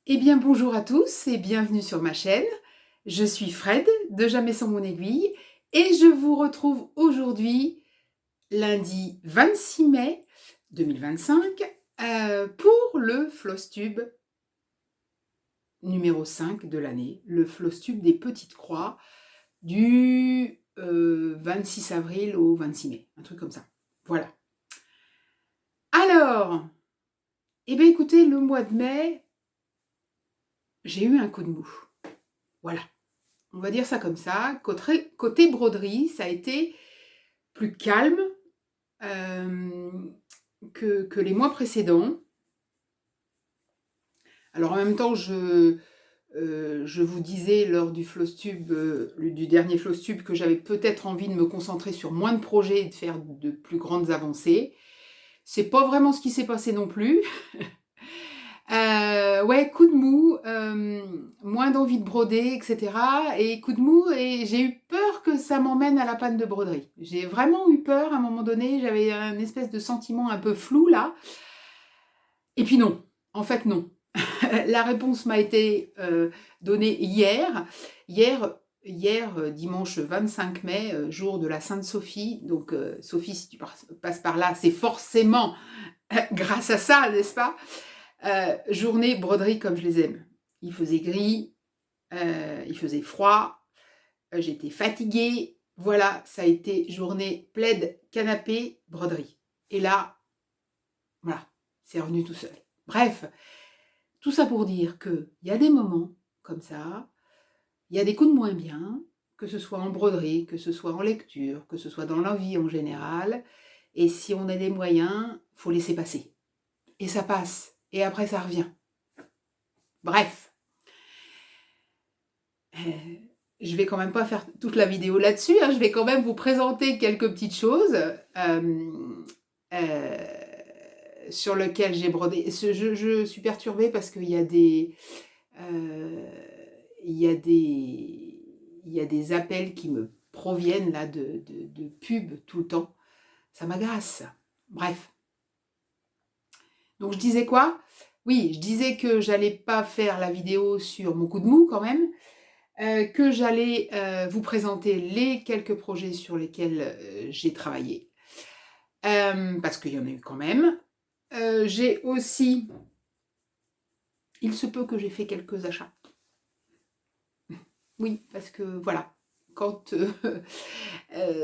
Eh bien bonjour à tous et bienvenue sur ma chaîne. Je suis Fred de Jamais sans mon aiguille et je vous retrouve aujourd'hui, lundi 26 mai 2025, pour le Flosstube numéro 5 de l'année, le Flosstube des petites croix du 26 avril au 26 mai, un truc comme ça. Voilà. Alors, eh bien écoutez, le mois de mai, j'ai eu un coup de mou. Voilà. On va dire ça comme ça. Côté broderie, ça a été plus calme que les mois précédents. Alors en même temps, je vous disais lors du Flosstube, du dernier Flosstube, que j'avais peut-être envie de me concentrer sur moins de projets et de faire de plus grandes avancées. C'est pas vraiment ce qui s'est passé non plus. Ouais, coup de mou, moins d'envie de broder, etc. Et coup de mou, et j'ai eu peur que ça m'emmène à la panne de broderie. J'ai vraiment eu peur à un moment donné, j'avais un espèce de sentiment un peu flou là. Et puis non, en fait non. La réponse m'a été donnée hier. Dimanche 25 mai, jour de la Sainte Sophie. Donc Sophie, si tu passes par là, c'est forcément grâce à ça, n'est-ce pas? Journée broderie comme je les aime. Il faisait gris, il faisait froid, j'étais fatiguée. Voilà, ça a été journée plaid, canapé, broderie. Et là, voilà, c'est revenu tout seul. Bref, tout ça pour dire qu'il y a des moments comme ça, il y a des coups de moins bien, que ce soit en broderie, que ce soit en lecture, que ce soit dans la vie en général. Et si on a les moyens, il faut laisser passer. Et ça passe. Et après, ça revient. Bref. Je vais quand même pas faire toute la vidéo là-dessus, hein. Je vais quand même vous présenter quelques petites choses sur lesquelles j'ai brodé. Je suis perturbée parce qu'il y a des appels qui me proviennent là de pubs tout le temps. Ça m'agace. Bref. Donc je disais quoi? Oui, je disais que j'allais pas faire la vidéo sur mon coup de mou quand même. Que j'allais vous présenter les quelques projets sur lesquels j'ai travaillé, parce qu'il y en a eu quand même. J'ai aussi, il se peut que j'ai fait quelques achats. Oui, parce que voilà, quand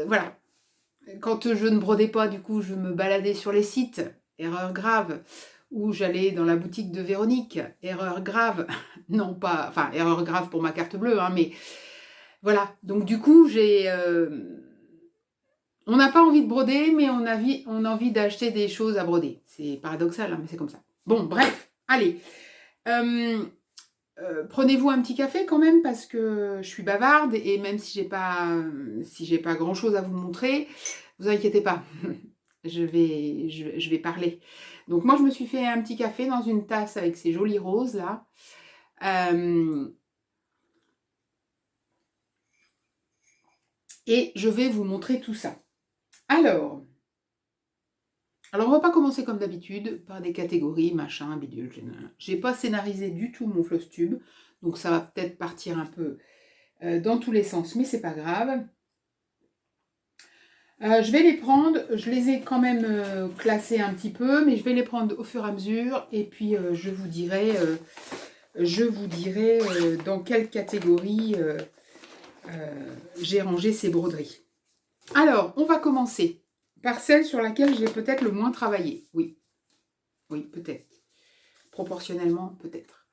voilà, quand je ne brodais pas, du coup, je me baladais sur les sites, erreur grave, ou j'allais dans la boutique de Véronique, erreur grave, non pas, enfin, erreur grave pour ma carte bleue, hein, mais voilà. Donc du coup, on n'a pas envie de broder, mais on a envie d'acheter des choses à broder. C'est paradoxal, hein, mais c'est comme ça. Bon, bref, allez. Prenez-vous un petit café quand même, parce que je suis bavarde, et même si j'ai pas grand-chose à vous montrer, vous inquiétez pas, je vais parler. Donc moi, je me suis fait un petit café dans une tasse avec ces jolies roses, là. Et je vais vous montrer tout ça. Alors, on va pas commencer comme d'habitude par des catégories, machin, bidule. J'ai pas scénarisé du tout mon Flosstube, donc ça va peut-être partir un peu dans tous les sens, mais c'est pas grave. Je vais les prendre, je les ai quand même classés un petit peu, mais je vais les prendre au fur et à mesure, et puis je vous dirai dans quelle catégorie j'ai rangé ces broderies. Alors, on va commencer par celle sur laquelle j'ai peut-être le moins travaillé. Oui, peut-être. Proportionnellement, peut-être.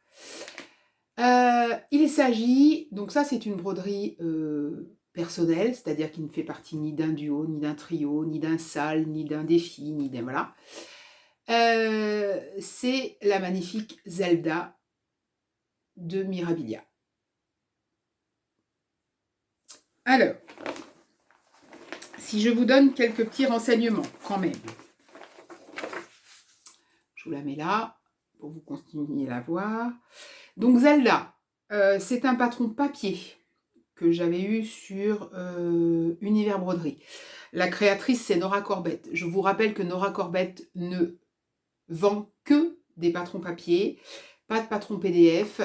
Il s'agit, donc ça c'est une broderie personnelle, c'est-à-dire qui ne fait partie ni d'un duo, ni d'un trio, ni d'un sal, ni d'un défi, ni d'un... Voilà. C'est la magnifique Zelda de Mirabilia. Alors, si je vous donne quelques petits renseignements, quand même. Je vous la mets là, pour vous continuer à la voir. Donc Zelda, c'est un patron papier que j'avais eu sur Univers Broderie. La créatrice, c'est Nora Corbett. Je vous rappelle que Nora Corbett ne vend que des patrons papier. pas de patron PDF,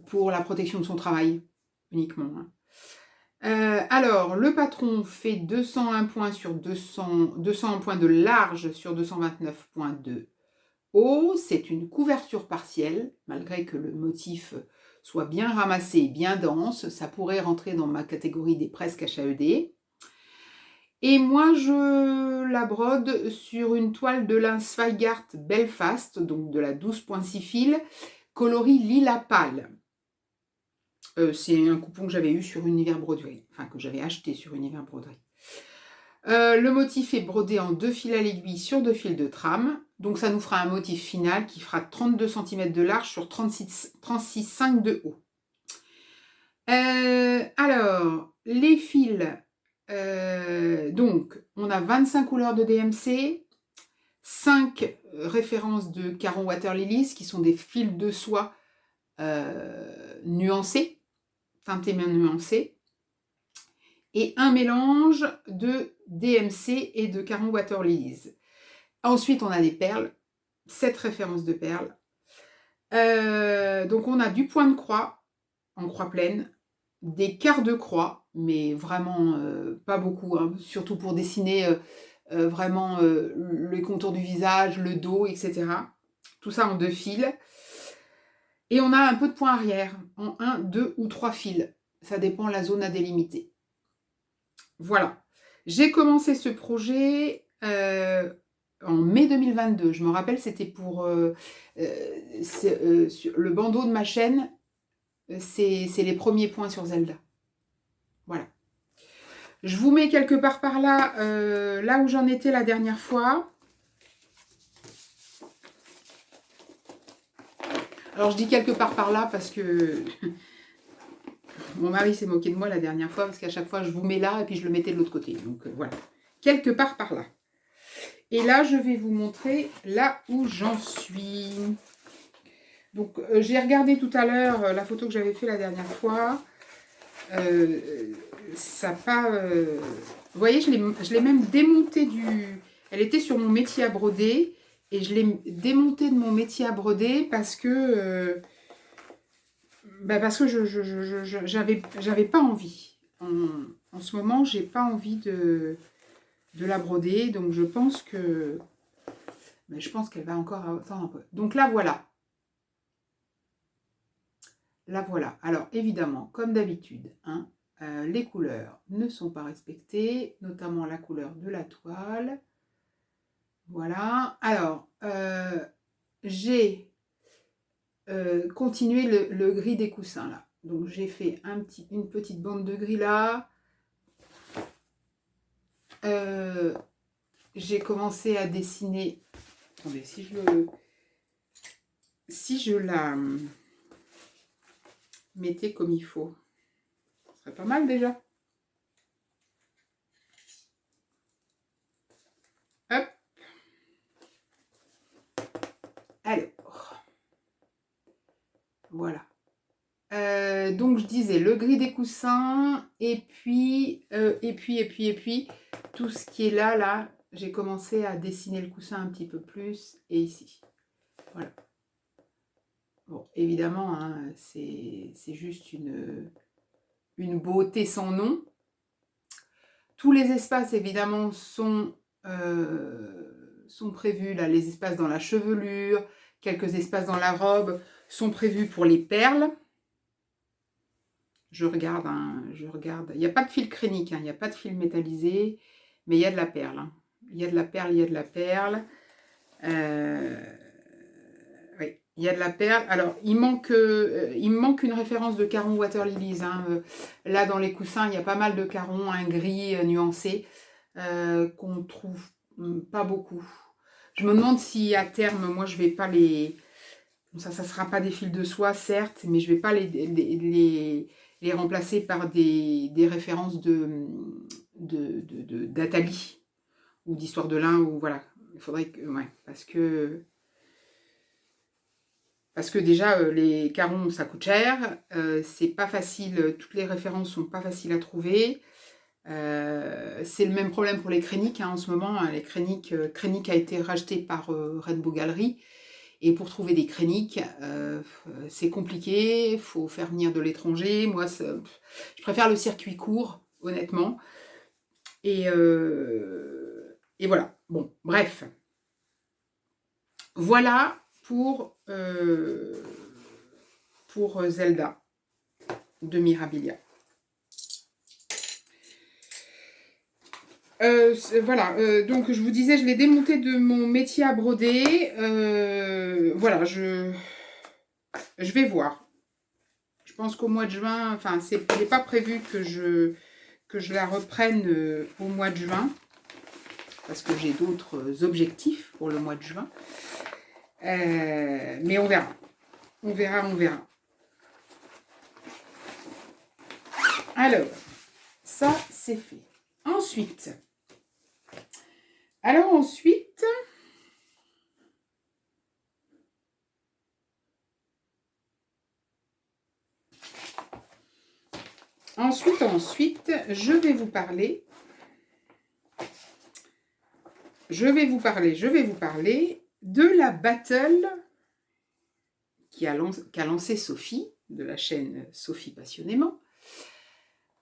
pour la protection de son travail uniquement, hein. Alors, le patron fait 201 points sur 201 points de large sur 229,2 haut. C'est une couverture partielle, malgré que le motif soit bien ramassé et bien dense. Ça pourrait rentrer dans ma catégorie des presque HAED. Et moi, je la brode sur une toile de lin Zweigart Belfast, donc de la 12,6 fil, coloris lilas pâle. C'est un coupon que j'avais eu sur Univers Broderie, enfin que j'avais acheté sur Univers Broderie. Le motif est brodé en 2 fils à l'aiguille sur 2 fils de trame. Donc ça nous fera un motif final qui fera 32 cm de large sur 36,5 de haut. Alors, les fils, donc on a 25 couleurs de DMC, 5 références de Caron Water Lilies qui sont des fils de soie nuancés, teintés bien nuancés, et un mélange de DMC et de Caron Water Lilies. Ensuite, on a des perles, 7 références de perles. Donc, on a du point de croix en croix pleine, des quarts de croix, mais vraiment pas beaucoup, hein, surtout pour dessiner vraiment les contours du visage, le dos, etc. Tout ça en 2 fils. Et on a un peu de point arrière, en 1, 2 ou 3 fils. Ça dépend de la zone à délimiter. Voilà. J'ai commencé ce projet en mai 2022. Je me rappelle, c'était pour le bandeau de ma chaîne. C'est les premiers points sur Zelda. Voilà. Je vous mets quelque part par là, là où j'en étais la dernière fois. Alors, je dis quelque part par là parce que mon mari s'est moqué de moi la dernière fois parce qu'à chaque fois, je vous mets là et puis je le mettais de l'autre côté. Donc, voilà. Quelque part par là. Et là, je vais vous montrer là où j'en suis. Donc, j'ai regardé tout à l'heure la photo que j'avais fait la dernière fois. Ça pas... Vous voyez, je l'ai même démontée du... Elle était sur mon métier à broder. Et je l'ai démontée de mon métier à broder parce que... j'avais pas envie. En ce moment, j'ai pas envie de la broder. Donc, je pense que... Mais je pense qu'elle va encore attendre un peu. Donc là, voilà. Là, voilà. Alors, évidemment, comme d'habitude, hein, les couleurs ne sont pas respectées, notamment la couleur de la toile. Voilà. Alors, j'ai continué le gris des coussins, là. Donc, j'ai fait une petite bande de gris là. J'ai commencé à dessiner... Attendez, si je la mettais comme il faut, ce serait pas mal déjà. Hop. Alors. Voilà. Donc, je disais le gris des coussins, et puis, tout ce qui est là, j'ai commencé à dessiner le coussin un petit peu plus, et ici. Voilà. Bon, évidemment, hein, c'est juste une beauté sans nom. Tous les espaces, évidemment, sont prévus, là, les espaces dans la chevelure, quelques espaces dans la robe sont prévus pour les perles. Je regarde, hein, je regarde. Il n'y a pas de fil crénique, hein, il n'y a pas de fil métallisé, mais il y a de la perle. Hein. Il y a de la perle, il y a de la perle. Oui, il y a de la perle. Alors, il me manque une référence de Caron Water Lilies. Hein. Là, dans les coussins, il y a pas mal de Caron, un gris nuancé, qu'on ne trouve pas beaucoup. Je me demande si, à terme, moi, je vais pas les... Ça ne sera pas des fils de soie, certes, mais je ne vais pas les remplacer par des références d'Atali ou d'Histoire de lin, ou voilà. Il faudrait que... Ouais, parce que déjà, les carons, ça coûte cher. C'est pas facile, toutes les références sont pas faciles à trouver. C'est le même problème pour les créniques, hein, en ce moment. Hein, les créniques a été racheté par Rainbow Gallery. Et pour trouver des créniques, c'est compliqué, il faut faire venir de l'étranger. Moi, je préfère le circuit court, honnêtement. Et voilà. Bon, bref. Voilà pour Zelda de Mirabilia. Voilà, donc je vous disais, je l'ai démonté de mon métier à broder. Voilà, je vais voir. Je pense qu'au mois de juin, enfin, il n'est pas prévu que je la reprenne au mois de juin, parce que j'ai d'autres objectifs pour le mois de juin. Mais on verra. On verra. Alors, ça, c'est fait. Ensuite, je vais vous parler de la battle qu'a lancé Sophie, de la chaîne Sophie Passionnément.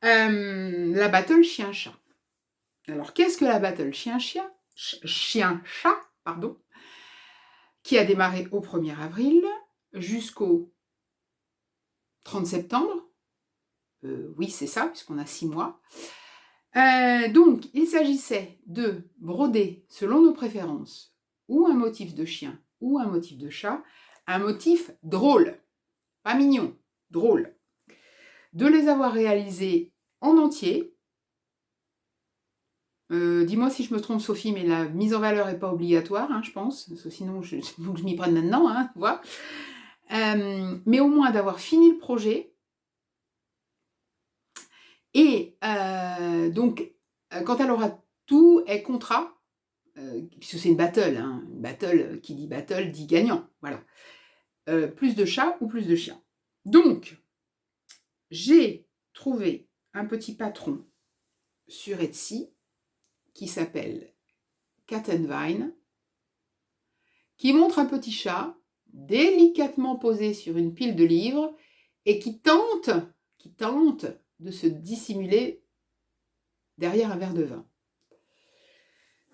La battle chien-chat. Alors, qu'est-ce que la battle chien-chat, pardon, qui a démarré au 1er avril jusqu'au 30 septembre. Oui, c'est ça, puisqu'on a 6 mois. Donc, il s'agissait de broder, selon nos préférences, ou un motif de chien, ou un motif de chat, un motif drôle, pas mignon, drôle. De les avoir réalisés en entier. Dis-moi si je me trompe, Sophie, mais la mise en valeur n'est pas obligatoire, hein, je pense. Sinon, il faut que je m'y prenne maintenant, hein, tu vois. Mais au moins d'avoir fini le projet. Et donc, quand elle aura tout, elle comptera, puisque c'est une battle, hein, une battle, qui dit battle dit gagnant, voilà. Plus de chats ou plus de chiens. Donc, j'ai trouvé un petit patron sur Etsy qui s'appelle Cat and Vine, qui montre un petit chat délicatement posé sur une pile de livres et qui tente de se dissimuler derrière un verre de vin.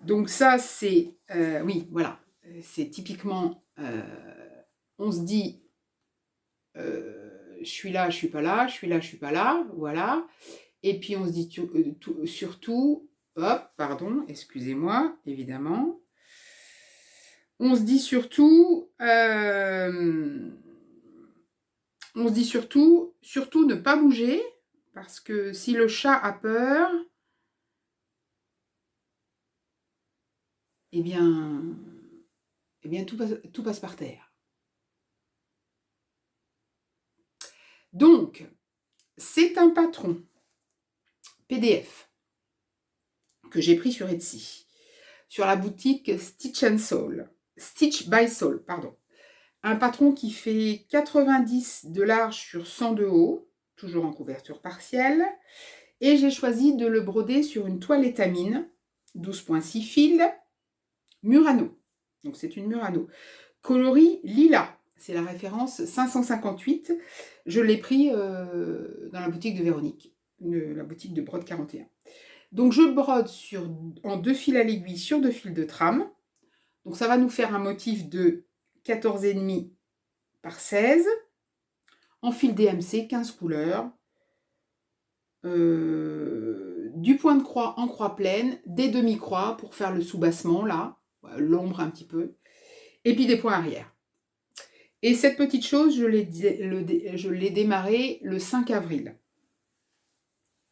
Donc ça, c'est... oui, voilà. C'est typiquement... on se dit... je suis là, je suis pas là, je suis là, je suis pas là, voilà. Et puis on se dit surtout... Hop, pardon, excusez-moi, évidemment. On se dit surtout... surtout ne pas bouger, parce que si le chat a peur, eh bien tout passe par terre. Donc, c'est un patron PDF que j'ai pris sur Etsy, sur la boutique Stitch by Soul, pardon. Un patron qui fait 90 de large sur 100 de haut, toujours en couverture partielle. Et j'ai choisi de le broder sur une toile étamine, 12,6 fils, Murano. Donc c'est une Murano. Coloris lilas, c'est la référence 558. Je l'ai pris dans la boutique de Véronique, la boutique de Brode 41. Donc je brode en 2 fils à l'aiguille sur 2 fils de trame. Donc ça va nous faire un motif de 14,5 par 16. En fil DMC, 15 couleurs. Du point de croix en croix pleine, des demi-croix pour faire le soubassement, là, l'ombre un petit peu, et puis des points arrière. Et cette petite chose, je l'ai démarrée le 5 avril.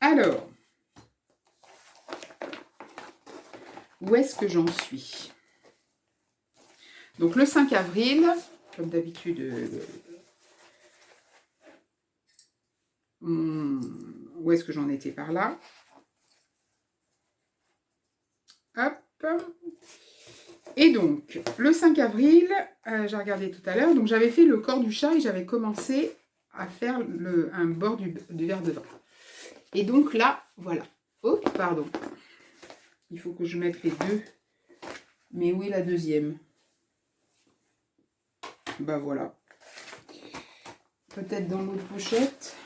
Alors, où est-ce que j'en suis? Donc le 5 avril, comme d'habitude, où est-ce que j'en étais par là? Hop. Et donc, le 5 avril, j'ai regardé tout à l'heure, donc j'avais fait le corps du chat et j'avais commencé à faire un bord du verre de vin. Et donc là, voilà. Oh, pardon. Il faut que je mette les deux. Mais où est la deuxième? Bah voilà. Peut-être dans l'autre pochette.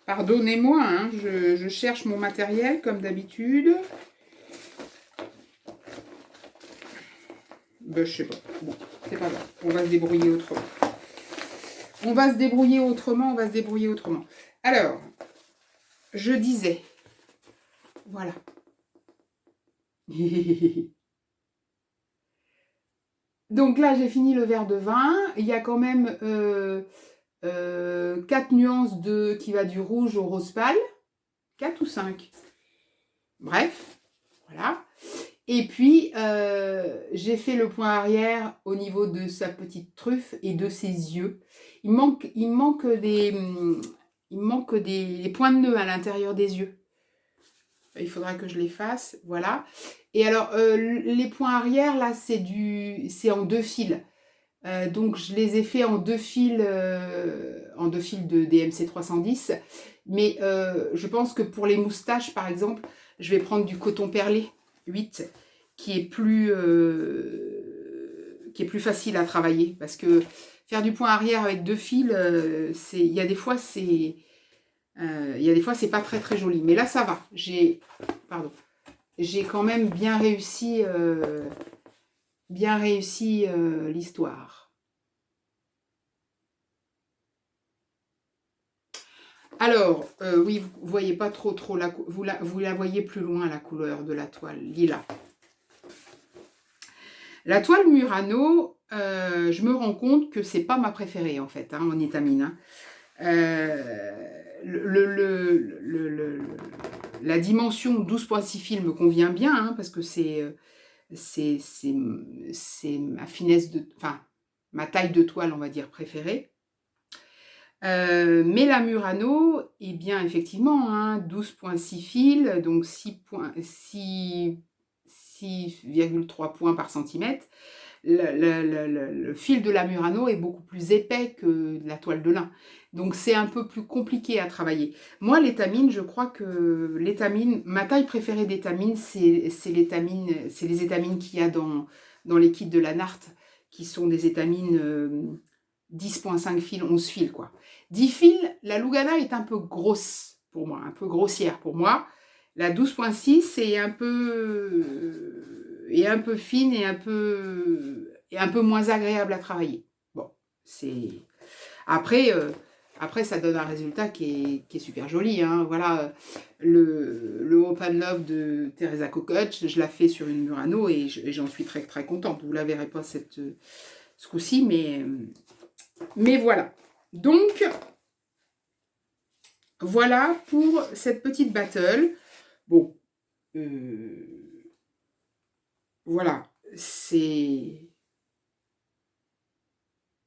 Pardonnez-moi, hein, je cherche mon matériel comme d'habitude. Ben, je sais pas. Bon, c'est pas grave. On va se débrouiller autrement. On va se débrouiller autrement. Alors, je disais. Voilà. Donc là, j'ai fini le verre de vin. Il y a quand même 4 nuances qui va du rouge au rose pâle. 4 ou 5. Bref, voilà. Et puis, j'ai fait le point arrière au niveau de sa petite truffe et de ses yeux. Il manque des points de nœud à l'intérieur des yeux. Il faudra que je les fasse, voilà. Et alors, les points arrière, là, c'est en 2 fils. Donc, je les ai fait en 2 fils, de DMC 310. Mais je pense que pour les moustaches, par exemple, je vais prendre du coton perlé 8, qui est plus facile à travailler. Parce que faire du point arrière avec 2 fils, il y a des fois, c'est pas très très joli. Mais là, ça va. J'ai quand même bien réussi l'histoire. Alors, oui, vous voyez pas trop vous la voyez plus loin, la couleur de la toile, lilas. La toile Murano, je me rends compte que c'est pas ma préférée en fait, hein, en étamine. La dimension 12.6 fils me convient bien, hein, parce que c'est ma finesse ma taille de toile, on va dire, préférée. Mais la Murano, eh bien, effectivement, hein, 12.6 fils, donc 6,3 points par centimètre. Le fil de la Murano est beaucoup plus épais que la toile de lin. Donc, c'est un peu plus compliqué à travailler. Moi, l'étamine, je crois que ma taille préférée d'étamine, c'est les étamines qu'il y a dans les kits de la Nart, qui sont des étamines 10.5 fils, 11 fils, quoi. 10 fils, la Lugana est un peu grosse pour moi, un peu grossière pour moi. La 12.6 est un peu fine et un peu moins agréable à travailler. Bon, c'est... Après, ça donne un résultat qui est super joli, hein. Voilà, le Open Love de Teresa Cocotte, je la fais sur une Murano et j'en suis très très contente. Vous ne la verrez pas ce coup-ci, mais voilà. Donc, voilà pour cette petite battle. Bon, voilà, j'ai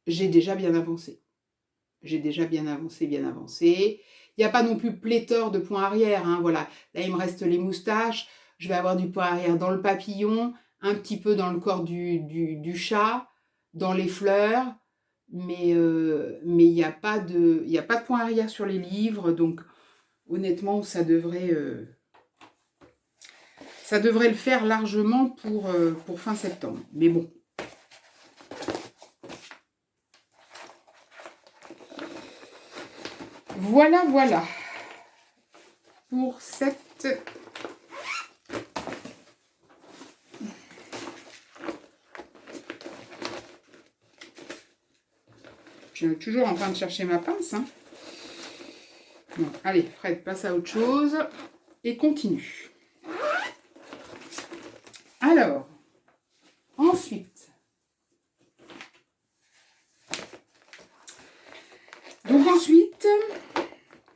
déjà bien avancé. Bien avancé. Il n'y a pas non plus pléthore de points arrière, hein, voilà. Là, il me reste les moustaches. Je vais avoir du point arrière dans le papillon, un petit peu dans le corps du chat, dans les fleurs. Mais il n'y a pas de point arrière sur les livres. Donc, honnêtement, ça devrait le faire largement pour fin septembre. Mais bon. Voilà. Pour cette... Je suis toujours en train de chercher ma pince, hein. Bon, allez, Fred, passe à autre chose et continue. Alors, ensuite,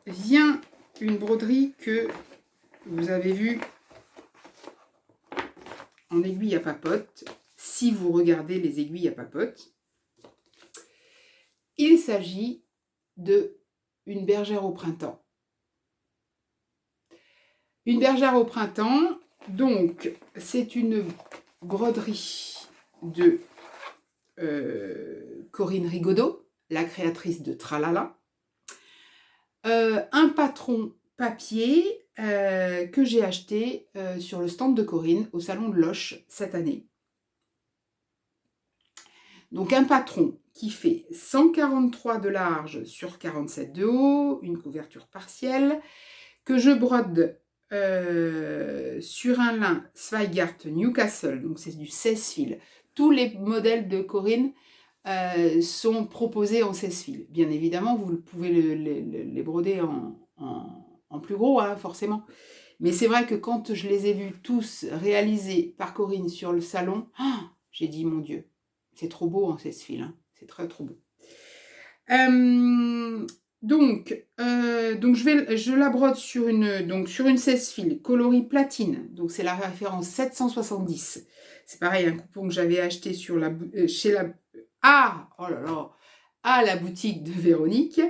vient une broderie que vous avez vue en aiguille à papote, si vous regardez les aiguilles à papote. Il s'agit de une bergère au printemps. Une bergère au printemps, donc c'est une broderie de Corinne Rigaudot, la créatrice de Tralala. Un patron papier que j'ai acheté sur le stand de Corinne au salon de Loches cette année. Donc un patron qui fait 143 de large sur 47 de haut, une couverture partielle, que je brode sur un lin Zweigart Newcastle, donc c'est du 16 fils. Tous les modèles de Corinne sont proposés en 16 fils. Bien évidemment, vous pouvez les broder en plus gros, hein, forcément. Mais c'est vrai que quand je les ai vus tous réalisés par Corinne sur le salon, j'ai dit, mon Dieu, c'est trop beau en 16 fils, hein. C'est très trop beau. Donc je la brode sur une 16 fils coloris platine. Donc c'est la référence 770. C'est pareil, un coupon que j'avais acheté sur à la boutique de Véronique.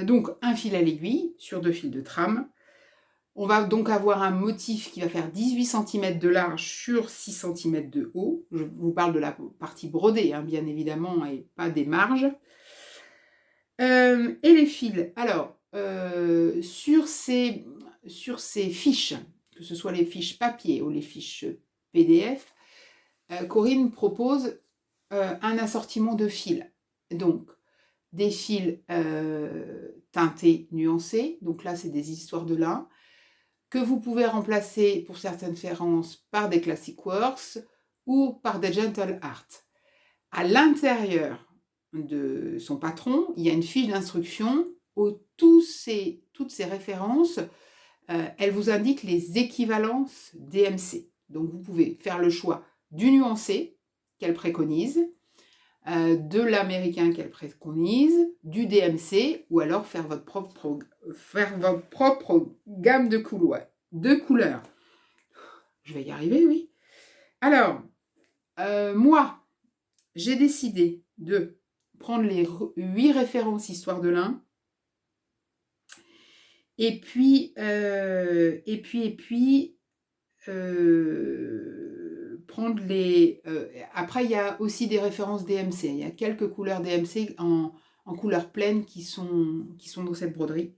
Donc un fil à l'aiguille sur 2 fils de trame. On va donc avoir un motif qui va faire 18 cm de large sur 6 cm de haut. Je vous parle de la partie brodée, hein, bien évidemment, et pas des marges. Et les fils. Alors, sur ces fiches, que ce soit les fiches papier ou les fiches PDF, Corinne propose un assortiment de fils. Donc, des fils teintés, nuancés. Donc là, c'est des histoires de lin que vous pouvez remplacer pour certaines références par des Classic Works ou par des Gentle Art. À l'intérieur de son patron, il y a une fiche d'instruction où toutes ces références, elles vous indiquent les équivalences DMC. Donc vous pouvez faire le choix du nuancé qu'elle préconise, de l'américain qu'elle préconise, du DMC, ou alors faire votre propre gamme de couleurs. Je vais y arriver, oui. Alors, moi, j'ai décidé de prendre les 8 références histoire de lin, et puis prendre les... après, il y a aussi des références DMC. Il y a quelques couleurs DMC en couleur pleine qui sont dans cette broderie.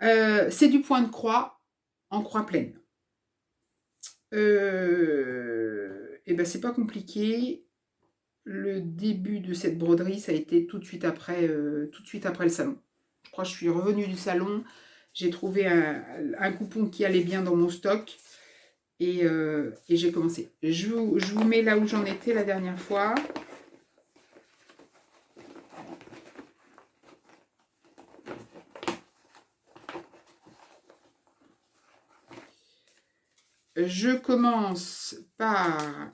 C'est du point de croix en croix pleine. Et ben c'est pas compliqué. Le début de cette broderie, ça a été tout de suite après le salon. Je crois que je suis revenue du salon. J'ai trouvé un coupon qui allait bien dans mon stock. Et j'ai commencé. Je vous mets là où j'en étais la dernière fois. Je commence par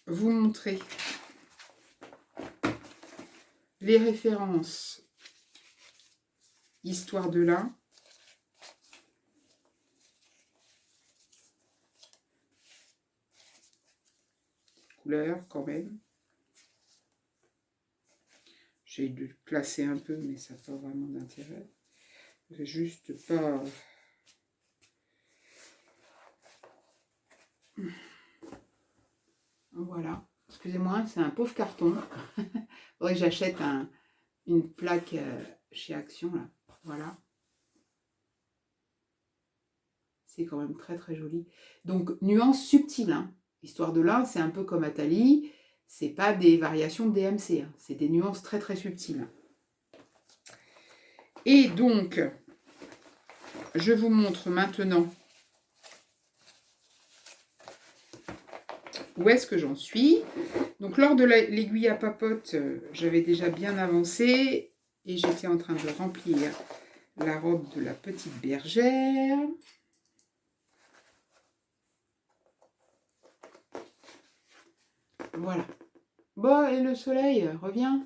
vous montrer les références histoire de lin. Couleur quand même. J'ai dû classer un peu, mais ça n'a pas vraiment d'intérêt. C'est juste pas... Voilà. Excusez-moi, c'est un pauvre carton. Faudrait que j'achète une plaque chez Action, là. Voilà. C'est quand même très très joli. Donc, nuance subtile, hein. Histoire de lin, c'est un peu comme Atali. C'est pas des variations de DMC, hein. C'est des nuances très très subtiles. Et donc, je vous montre maintenant où est-ce que j'en suis. Donc, lors de l'aiguille à papote, j'avais déjà bien avancé et j'étais en train de remplir la robe de la petite bergère. Voilà. Bon, et le soleil revient.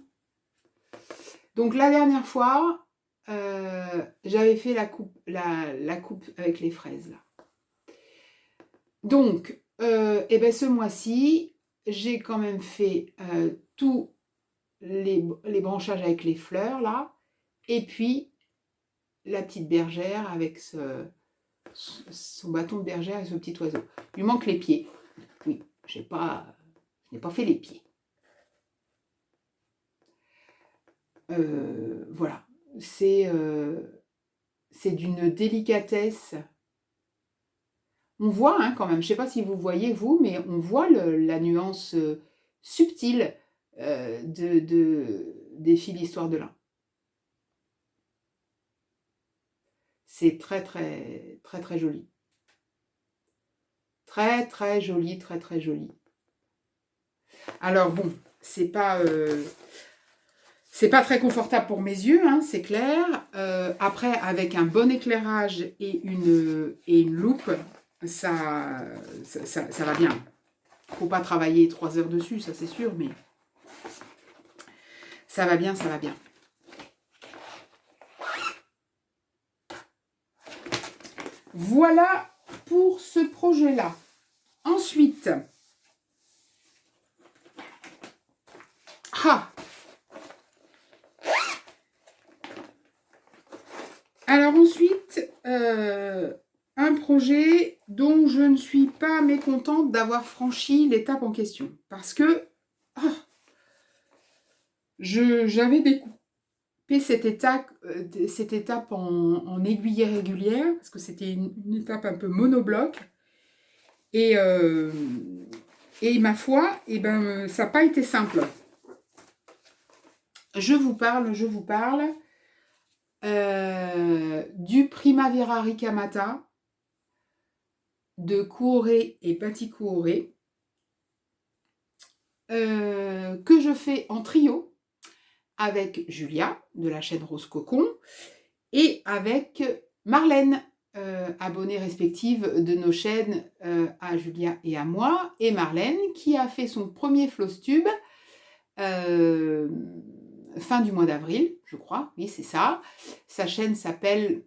Donc, la dernière fois, j'avais fait la coupe avec les fraises, là. Donc, et ben ce mois-ci, j'ai quand même fait tous les branchages avec les fleurs, là. Et puis, la petite bergère avec son bâton de bergère et ce petit oiseau. Il lui manque les pieds. Oui, je n'ai pas fait les pieds. Voilà, c'est d'une délicatesse. On voit hein, quand même, je ne sais pas si vous voyez vous, mais on voit la nuance subtile des fils d'histoire de lin. C'est très très très très joli. Très très joli, très très joli. Alors bon, c'est pas très confortable pour mes yeux, hein, c'est clair. Après, avec un bon éclairage et une loupe, ça va bien. Faut pas travailler 3 heures dessus, ça c'est sûr, mais ça va bien, ça va bien. Voilà pour ce projet-là. Ensuite, alors ensuite, un projet dont je ne suis pas mécontente d'avoir franchi l'étape en question. Parce que j'avais découpé cette étape en aiguillette régulière, parce que c'était une étape un peu monobloc. Et ma foi, ça n'a pas été simple. Je vous parle du Primavera Ricamata de Kuoré et Patti Kuoré que je fais en trio avec Julia de la chaîne Rose Cocon et avec Marlène, abonnée respective de nos chaînes à Julia et à moi, et Marlène qui a fait son premier Flosstube fin du mois d'avril, je crois, oui c'est ça. Sa chaîne s'appelle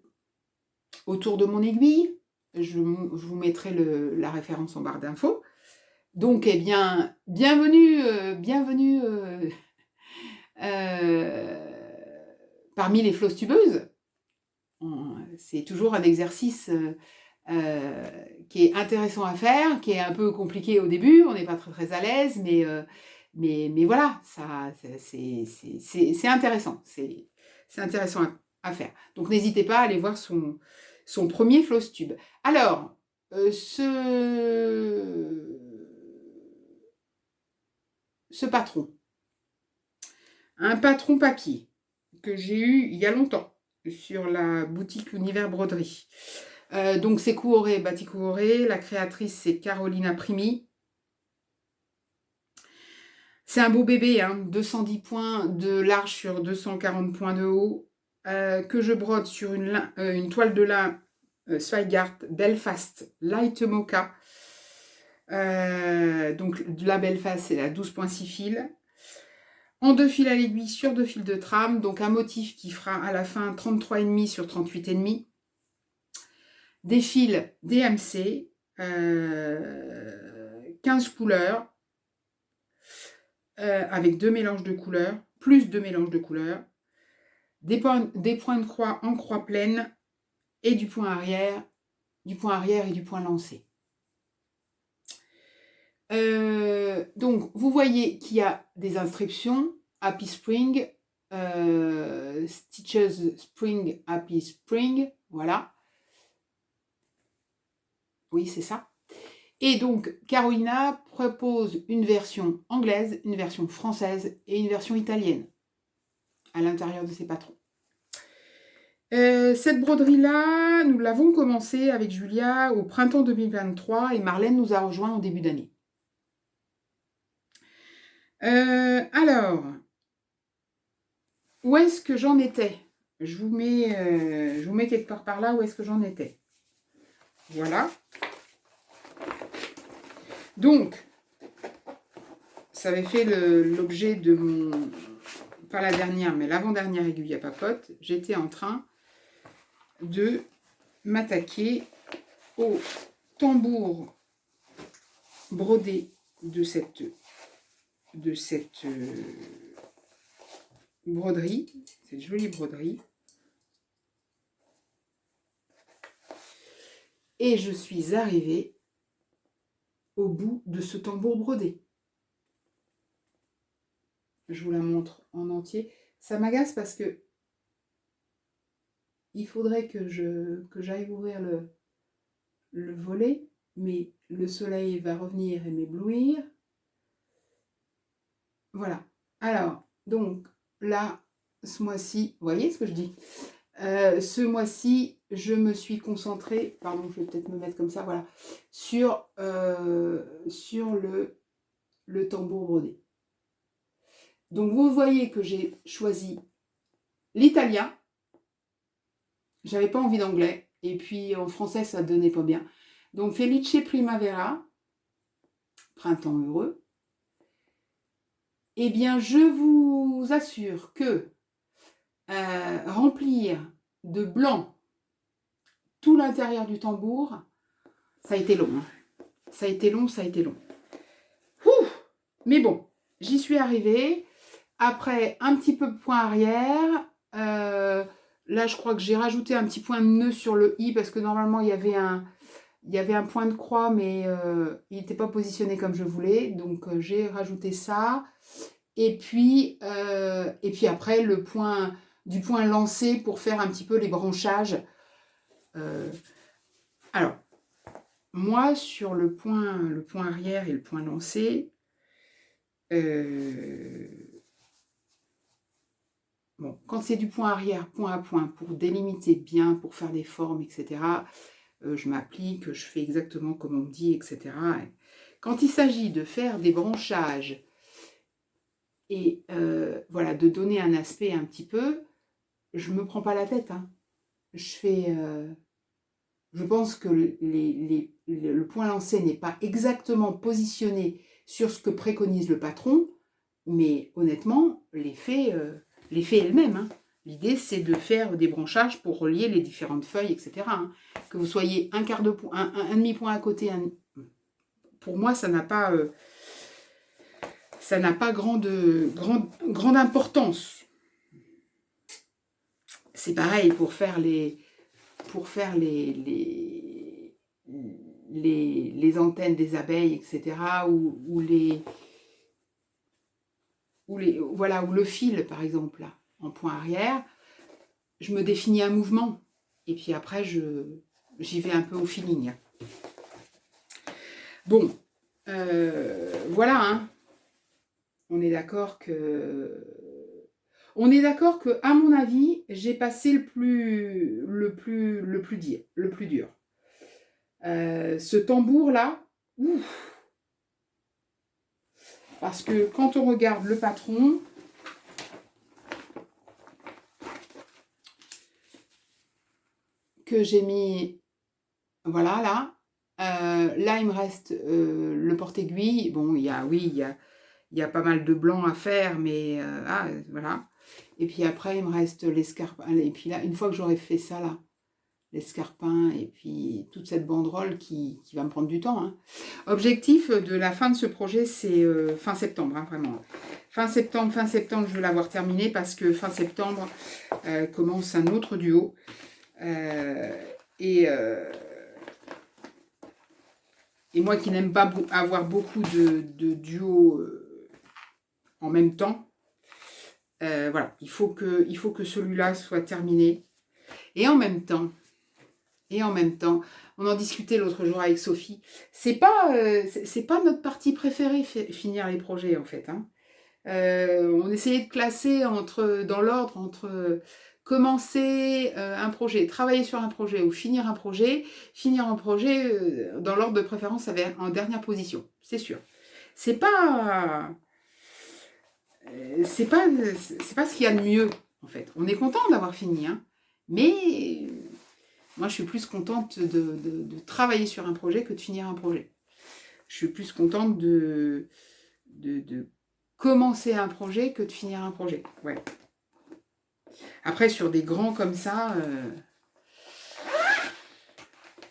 Autour de mon aiguille, je vous mettrai la référence en barre d'infos. Donc eh bien, bienvenue parmi les flosstubeuses. C'est toujours un exercice qui est intéressant à faire, qui est un peu compliqué au début, on n'est pas très très à l'aise, mais voilà, c'est intéressant, c'est intéressant à faire. Donc n'hésitez pas à aller voir son premier Flosstube. Alors, ce patron, un patron papier que j'ai eu il y a longtemps sur la boutique Univers Broderie. Donc c'est Kuoré, Patti Kuoré, la créatrice c'est Carolina Primi. C'est un beau bébé, hein, 210 points de large sur 240 points de haut, que je brode sur une toile de lin Zweigart Belfast Light Mocha. Donc la Belfast c'est la 12,6 fils. En 2 fils à l'aiguille sur 2 fils de trame, donc un motif qui fera à la fin 33,5 sur 38,5. Des fils DMC, 15 couleurs, avec 2 mélanges de couleurs, plus 2 mélanges de couleurs, des points de croix en croix pleine, et du point arrière et du point lancé. Donc, vous voyez qu'il y a des inscriptions, Happy Spring, Stitches Spring, Happy Spring, voilà. Oui, c'est ça. Et donc, Carolina propose une version anglaise, une version française et une version italienne à l'intérieur de ses patrons. Cette broderie-là, nous l'avons commencée avec Julia au printemps 2023 et Marlène nous a rejoints en début d'année. Alors, où est-ce que j'en étais ? Je vous mets quelque part par là où est-ce que j'en étais. Voilà. Donc, ça avait fait l'objet de mon... Pas la dernière, mais l'avant-dernière aiguille à papote. J'étais en train de m'attaquer au tambour brodé de cette broderie, cette jolie broderie. Et je suis arrivée au bout de ce tambour brodé. Je vous la montre en entier. Ça m'agace parce que il faudrait que j'aille ouvrir le volet, mais le soleil va revenir et m'éblouir. Voilà. Alors, donc, là, ce mois-ci, vous voyez ce que je dis? Ce mois-ci, je me suis concentrée, pardon, je vais peut-être me mettre comme ça, voilà, sur le tambour brodé. Donc, vous voyez que j'ai choisi l'italien. J'avais pas envie d'anglais. Et puis, en français, ça ne donnait pas bien. Donc, Felice Primavera, printemps heureux. Eh bien, je vous assure que remplir de blanc tout l'intérieur du tambour, ça a été long. Hein. Ça a été long, ça a été long. Ouh, mais bon, j'y suis arrivée. Après, un petit peu de point arrière. Là, je crois que j'ai rajouté un petit point de nœud sur le i parce que normalement, il y avait un point de croix, mais il n'était pas positionné comme je voulais. Donc, j'ai rajouté ça. Et puis après, du point lancé pour faire un petit peu les branchages. Alors, moi, sur le point arrière et le point lancé, bon, quand c'est du point arrière, point à point, pour délimiter bien, pour faire des formes, etc., je m'applique, je fais exactement comme on me dit, etc. Quand il s'agit de faire des branchages et voilà, de donner un aspect un petit peu, je ne me prends pas la tête. Hein. Je pense que le point lancé n'est pas exactement positionné sur ce que préconise le patron, mais honnêtement, l'effet est le même. Hein. L'idée, c'est de faire des branchages pour relier les différentes feuilles, etc. Hein. Que vous soyez un quart de point, un demi-point à côté, pour moi, ça n'a pas grande importance. C'est pareil pour faire les antennes des abeilles, etc. ou le fil, par exemple, là, en point arrière, je me définis un mouvement. Et puis après, j'y vais un peu au feeling. Bon, voilà. Hein. On est d'accord que, à mon avis, j'ai passé le plus dur. Ce tambour-là, ouf. Parce que quand on regarde le patron, que j'ai mis, voilà, là. Là, il me reste le porte-aiguille. Bon, il y a pas mal de blanc à faire, mais voilà. Et puis après, il me reste l'escarpin. Et puis là, une fois que j'aurai fait ça, là, l'escarpin et puis toute cette banderole qui va me prendre du temps. Hein. Objectif de la fin de ce projet, c'est fin septembre, hein, vraiment. Fin septembre, je veux l'avoir terminé parce que fin septembre commence un autre duo. Et moi qui n'aime pas avoir beaucoup de duos en même temps, voilà, il faut que celui-là soit terminé. Et en même temps, on en discutait l'autre jour avec Sophie, c'est pas notre partie préférée, finir les projets en fait. Hein. On essayait de classer dans l'ordre entre commencer un projet, travailler sur un projet ou finir un projet. Finir un projet, dans l'ordre de préférence, en dernière position, c'est sûr. C'est pas ce qu'il y a de mieux, en fait. On est content d'avoir fini, hein, mais moi, je suis plus contente de travailler sur un projet que de finir un projet. Je suis plus contente de commencer un projet que de finir un projet. Ouais. Après, sur des grands comme ça,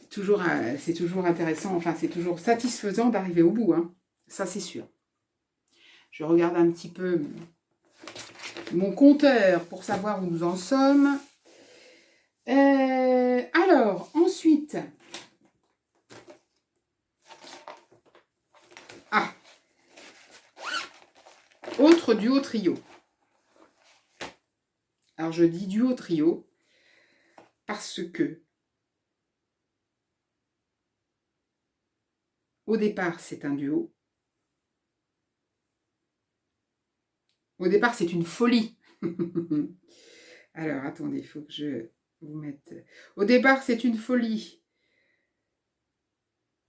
c'est toujours intéressant, enfin, c'est toujours satisfaisant d'arriver au bout. Hein. Ça, c'est sûr. Je regarde un petit peu mon compteur pour savoir où nous en sommes. Alors, ensuite... Autre duo trio. Alors je dis duo trio parce que au départ c'est un duo. Au départ c'est une folie. Alors attendez, il faut que je vous mette... Au départ c'est une folie.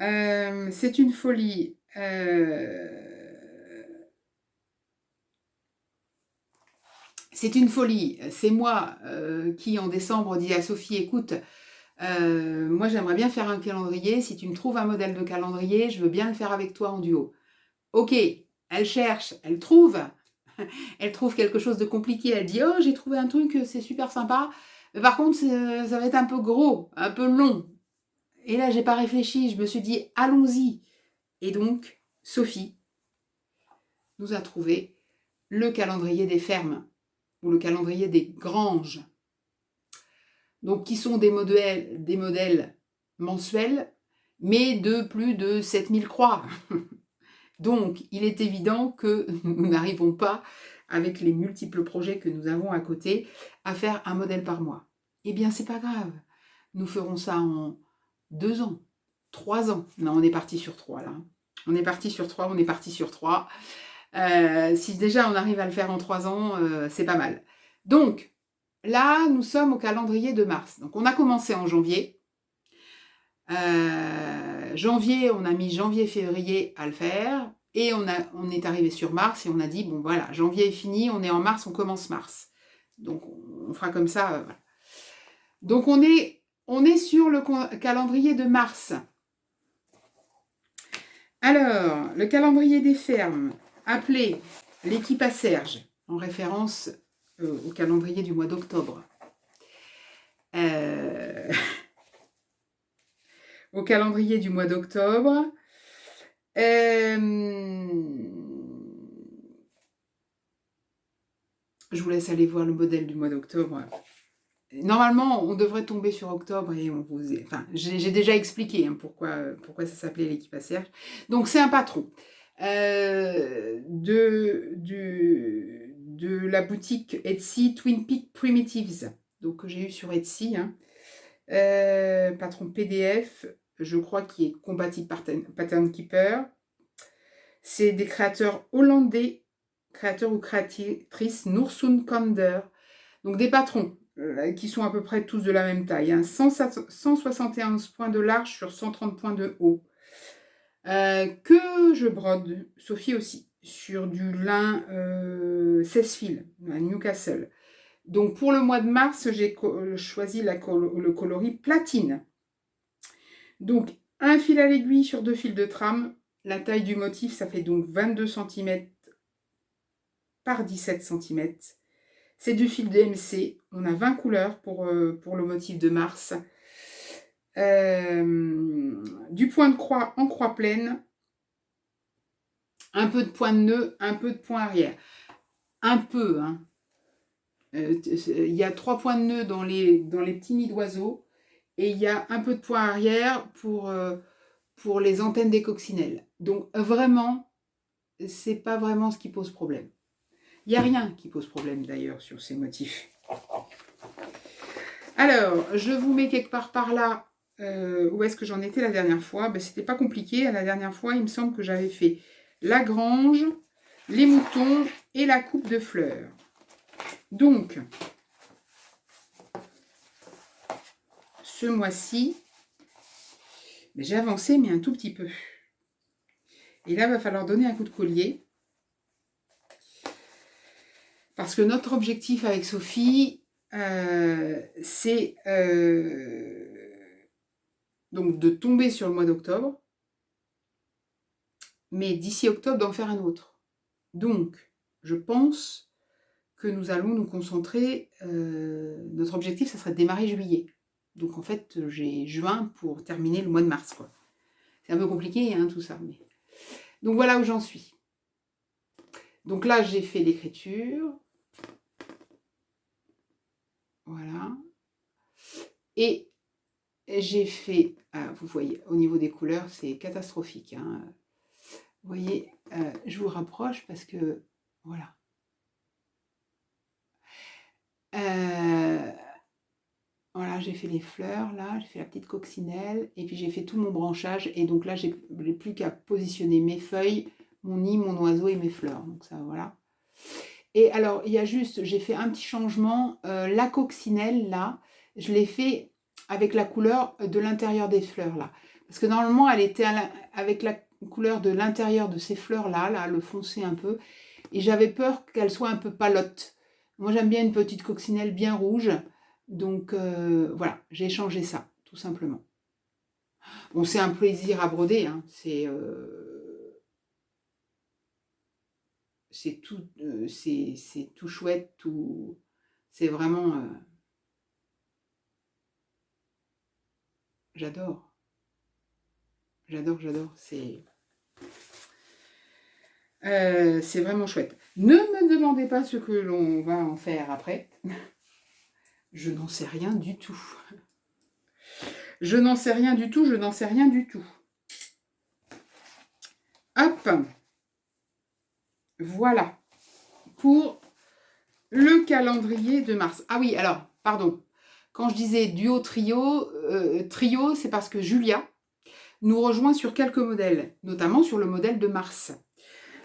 C'est une folie. C'est une folie. C'est moi qui, en décembre, dis à Sophie, écoute, moi j'aimerais bien faire un calendrier. Si tu me trouves un modèle de calendrier, je veux bien le faire avec toi en duo. Ok, elle cherche, elle trouve. Elle trouve quelque chose de compliqué. Elle dit, oh, j'ai trouvé un truc, c'est super sympa. Mais par contre, ça va être un peu gros, un peu long. Et là, j'ai pas réfléchi. Je me suis dit, allons-y. Et donc, Sophie nous a trouvé le calendrier des fermes ou le calendrier des granges. Donc, qui sont des modèles mensuels, mais de plus de 7000 croix. Donc, il est évident que nous n'arrivons pas, avec les multiples projets que nous avons à côté, à faire un modèle par mois. Eh bien, c'est pas grave. Nous ferons ça en 2 ans, 3 ans. Non, on est parti sur 3 là. On est parti sur 3. Si déjà on arrive à le faire en 3 ans, c'est pas mal. Donc, là, nous sommes au calendrier de mars. Donc, on a commencé en janvier. Janvier, on a mis janvier-février à le faire. Et on est arrivé sur mars et on a dit, bon voilà, janvier est fini, on est en mars, on commence mars. Donc, on fera comme ça. Voilà. Donc, on est sur le calendrier de mars. Alors, le calendrier des fermes, appelé l'équipe à Serge, en référence au calendrier du mois d'octobre. Au calendrier du mois d'octobre. Je vous laisse aller voir le modèle du mois d'octobre. Normalement, on devrait tomber sur octobre et on vous... Enfin, j'ai déjà expliqué hein, pourquoi ça s'appelait l'équipe à Serge. Donc, c'est un patron de la boutique Etsy Twin Peak Primitives, donc que j'ai eu sur Etsy. Hein. Patron PDF, je crois qu'il est compatible Pattern Keeper. C'est des créateurs hollandais, créateurs ou créatrices, Noursoun Kander. Donc des patrons qui sont à peu près tous de la même taille. Hein. 171 points de large sur 130 points de haut. Que je brode, Sophie aussi, sur du lin 16 fils, à Newcastle. Donc pour le mois de mars, j'ai choisi le coloris platine. Donc un fil à l'aiguille sur 2 fils de trame. La taille du motif, ça fait donc 22 cm par 17 cm. C'est du fil DMC. On a 20 couleurs pour le motif de mars. Du point de croix en croix pleine. Un peu de point de nœud, un peu de point arrière. Un peu, hein. Il y a 3 points de nœud dans les petits nids d'oiseaux. Et il y a un peu de point arrière pour les antennes des coccinelles. Donc vraiment, c'est pas vraiment ce qui pose problème. Il n'y a rien qui pose problème d'ailleurs sur ces motifs. Alors, je vous mets quelque part par là où est-ce que j'en étais la dernière fois. Ben, c'était pas compliqué. La dernière fois, il me semble que j'avais fait la grange, les moutons et la coupe de fleurs. Donc, ce mois-ci, j'ai avancé, mais un tout petit peu. Et là, il va falloir donner un coup de collier. Parce que notre objectif avec Sophie, c'est donc de tomber sur le mois d'octobre, mais d'ici octobre, d'en faire un autre. Donc, je pense que nous allons nous concentrer, notre objectif, ça serait de démarrer juillet. Donc, en fait, j'ai juin pour terminer le mois de mars, quoi. C'est un peu compliqué, hein, tout ça. Mais... Donc, voilà où j'en suis. Donc là, j'ai fait l'écriture. Voilà. Et j'ai fait... Ah, vous voyez, au niveau des couleurs, c'est catastrophique. Hein. Vous voyez, je vous rapproche parce que... Voilà. Euh, voilà, j'ai fait les fleurs, là, j'ai fait la petite coccinelle, et puis j'ai fait tout mon branchage, et donc là, j'ai plus qu'à positionner mes feuilles, mon nid, mon oiseau et mes fleurs. Donc ça, voilà. Et alors, il y a juste, j'ai fait un petit changement, la coccinelle, là, je l'ai fait avec la couleur de l'intérieur des fleurs, là. Parce que normalement, elle était avec la couleur de l'intérieur de ces fleurs-là, là, le foncé un peu, et j'avais peur qu'elle soit un peu palote. Moi, j'aime bien une petite coccinelle bien rouge, donc voilà, j'ai changé ça, tout simplement. Bon, c'est un plaisir à broder, hein. C'est tout chouette, tout, c'est vraiment, j'adore, j'adore, c'est vraiment chouette. Ne me demandez pas ce que l'on va en faire après. Je n'en sais rien du tout. Je n'en sais rien du tout, je n'en sais rien du tout. Hop, voilà, pour le calendrier de mars. Ah oui, alors, pardon. Quand je disais duo trio, trio, c'est parce que Julia nous rejoint sur quelques modèles, notamment sur le modèle de mars.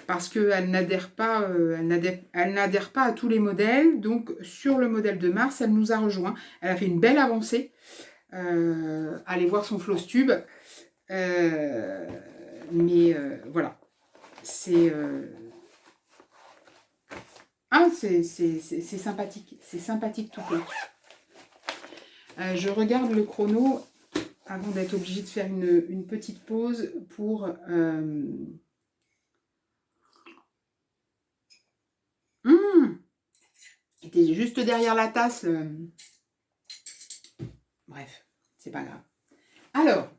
Parce qu'elle n'adhère pas, elle n'adhère pas à tous les modèles. Donc, sur le modèle de mars, elle nous a rejoint. Elle a fait une belle avancée. Allez voir son floss tube. Mais voilà. C'est sympathique. C'est sympathique tout plein. Je regarde le chrono avant d'être obligée de faire une petite pause pour... était juste derrière la tasse. Bref, c'est pas grave. Alors,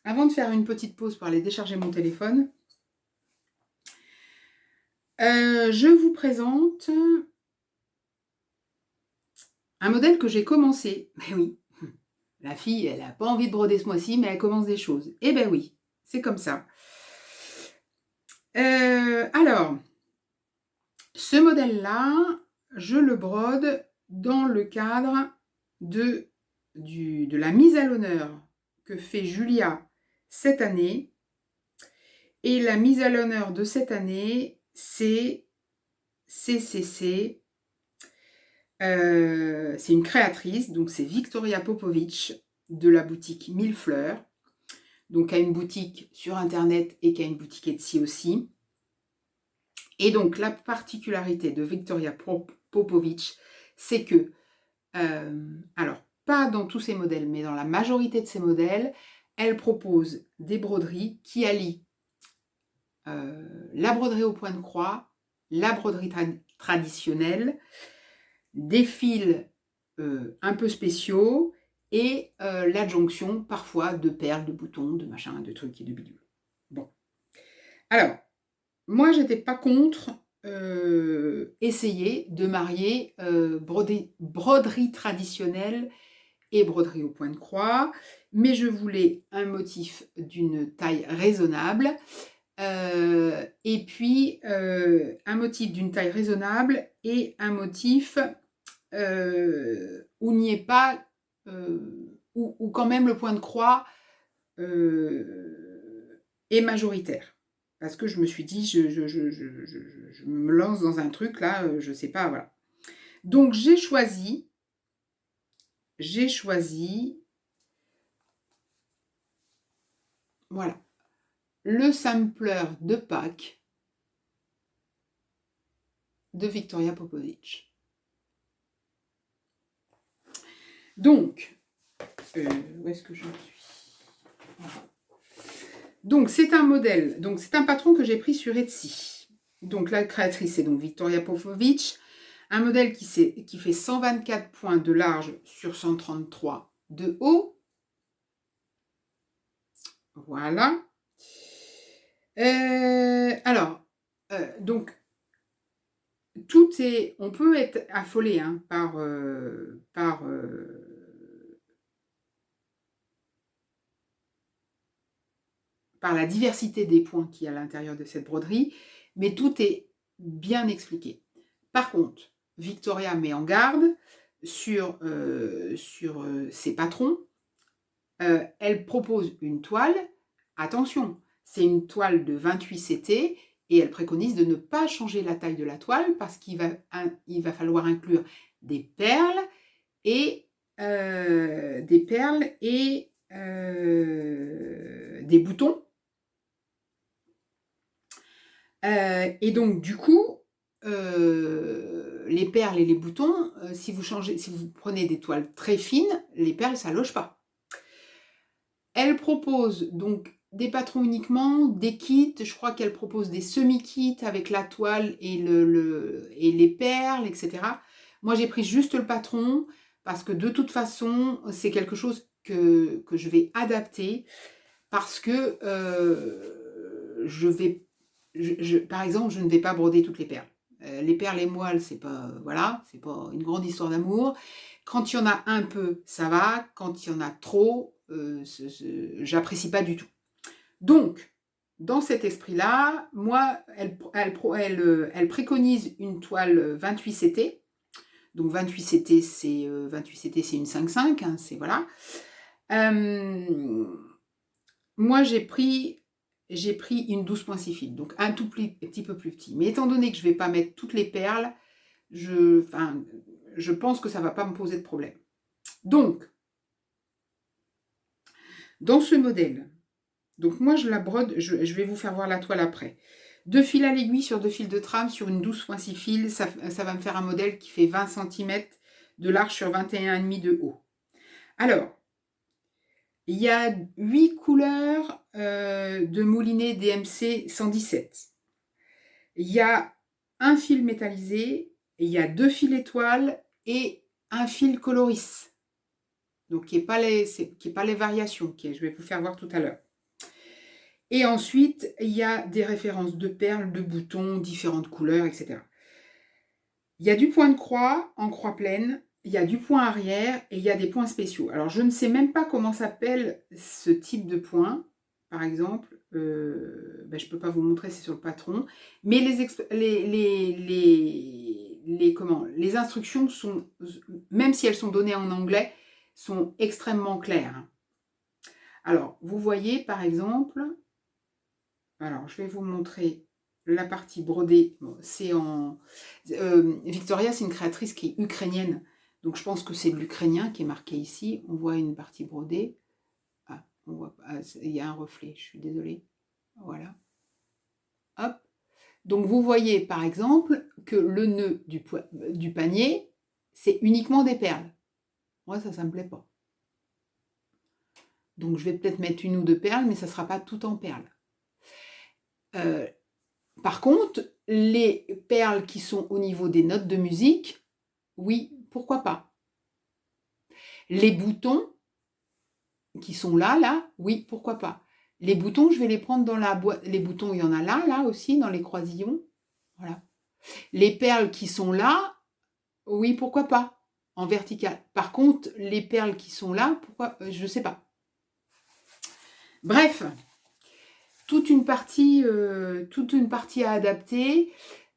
avant de faire une petite pause pour aller décharger mon téléphone, je vous présente un modèle que j'ai commencé. Mais oui, la fille, elle n'a pas envie de broder ce mois-ci, mais elle commence des choses. Eh ben oui, c'est comme ça. Alors, ce modèle-là, je le brode dans le cadre de la mise à l'honneur que fait Julia cette année. Et la mise à l'honneur de cette année, c'est CCC. C'est une créatrice, donc c'est Victoria Popovic de la boutique Mille Fleurs. Donc, qui a une boutique sur Internet et qui a une boutique Etsy aussi. Et donc, la particularité de Victoria Popovic, c'est que, alors, pas dans tous ses modèles, mais dans la majorité de ses modèles, elle propose des broderies qui allient la broderie au point de croix, la broderie traditionnelle, des fils un peu spéciaux et l'adjonction parfois de perles, de boutons, de machins, de trucs et de bidules. Bon. Alors, moi, j'étais pas contre essayer de marier broderie traditionnelle et broderie au point de croix, mais je voulais un motif d'une taille raisonnable, et puis un motif d'une taille raisonnable et un motif où il n'y ait pas, où quand même le point de croix est majoritaire. Parce que je me suis dit, je me lance dans un truc là, je sais pas, voilà. Donc j'ai choisi, voilà, le sampler de Pâques de Victoria Popovic. Donc, où est-ce que je suis? Voilà. Donc, c'est un modèle, donc c'est un patron que j'ai pris sur Etsy. Donc, la créatrice, c'est donc Victoria Popovic. Un modèle qui fait 124 points de large sur 133 de haut. Voilà. Alors, donc, tout est... On peut être affolé hein, par la diversité des points qu'il y a à l'intérieur de cette broderie, mais tout est bien expliqué. Par contre, Victoria met en garde sur ses patrons. Elle propose une toile, attention, c'est une toile de 28 CT et elle préconise de ne pas changer la taille de la toile parce qu'il va falloir inclure des perles et des boutons. Et donc du coup, les perles et les boutons, si vous prenez des toiles très fines, les perles ça loge pas. Elle propose donc des patrons uniquement, des kits, je crois qu'elle propose des semi-kits avec la toile et les perles, etc. Moi j'ai pris juste le patron parce que de toute façon c'est quelque chose que je vais adapter parce que par exemple, je ne vais pas broder toutes les perles. Les perles et moelles, c'est pas, voilà, c'est pas une grande histoire d'amour. Quand il y en a un peu, ça va. Quand il y en a trop, j'apprécie pas du tout. Donc, dans cet esprit-là, moi, elle préconise une toile 28 CT. Donc 28 CT, c'est une 5,5, hein, c'est voilà. Moi, j'ai pris une 12,6 fils, donc un petit peu plus petit. Mais étant donné que je ne vais pas mettre toutes les perles, je pense que ça ne va pas me poser de problème. Donc, dans ce modèle, donc moi je la brode, je vais vous faire voir la toile après. 2 fils à l'aiguille sur 2 fils de trame sur une 12,6 fils, ça va me faire un modèle qui fait 20 cm de large sur 21,5 de haut. Alors, il y a 8 couleurs de moulinet DMC 117. Il y a un fil métallisé, il y a 2 fils étoiles et un fil coloris. Donc, qui n'est pas les variations, je vais vous faire voir tout à l'heure. Et ensuite, il y a des références de perles, de boutons, différentes couleurs, etc. Il y a du point de croix en croix pleine, il y a du point arrière et il y a des points spéciaux. Alors, je ne sais même pas comment s'appelle ce type de point. Par exemple, je ne peux pas vous montrer, c'est sur le patron. Mais les instructions sont, même si elles sont données en anglais, sont extrêmement claires. Alors, vous voyez, par exemple, alors je vais vous montrer la partie brodée. Bon, c'est en... Victoria, c'est une créatrice qui est ukrainienne. Donc, je pense que c'est de l'ukrainien qui est marqué ici. On voit une partie brodée. Ah, on voit pas. Il y a un reflet, je suis désolée. Voilà. Hop. Donc, vous voyez, par exemple, que le nœud du panier, c'est uniquement des perles. Moi, ça ne me plaît pas. Donc, je vais peut-être mettre une ou deux perles, mais ça ne sera pas tout en perles. Par contre, les perles qui sont au niveau des notes de musique, oui, pourquoi pas. Les boutons qui sont là, oui, pourquoi pas. Les boutons, je vais les prendre dans la boîte. Les boutons, il y en a là aussi, dans les croisillons. Voilà. Les perles qui sont là, oui, pourquoi pas, en vertical. Par contre, les perles qui sont là, pourquoi, je ne sais pas. Bref, toute une partie à adapter.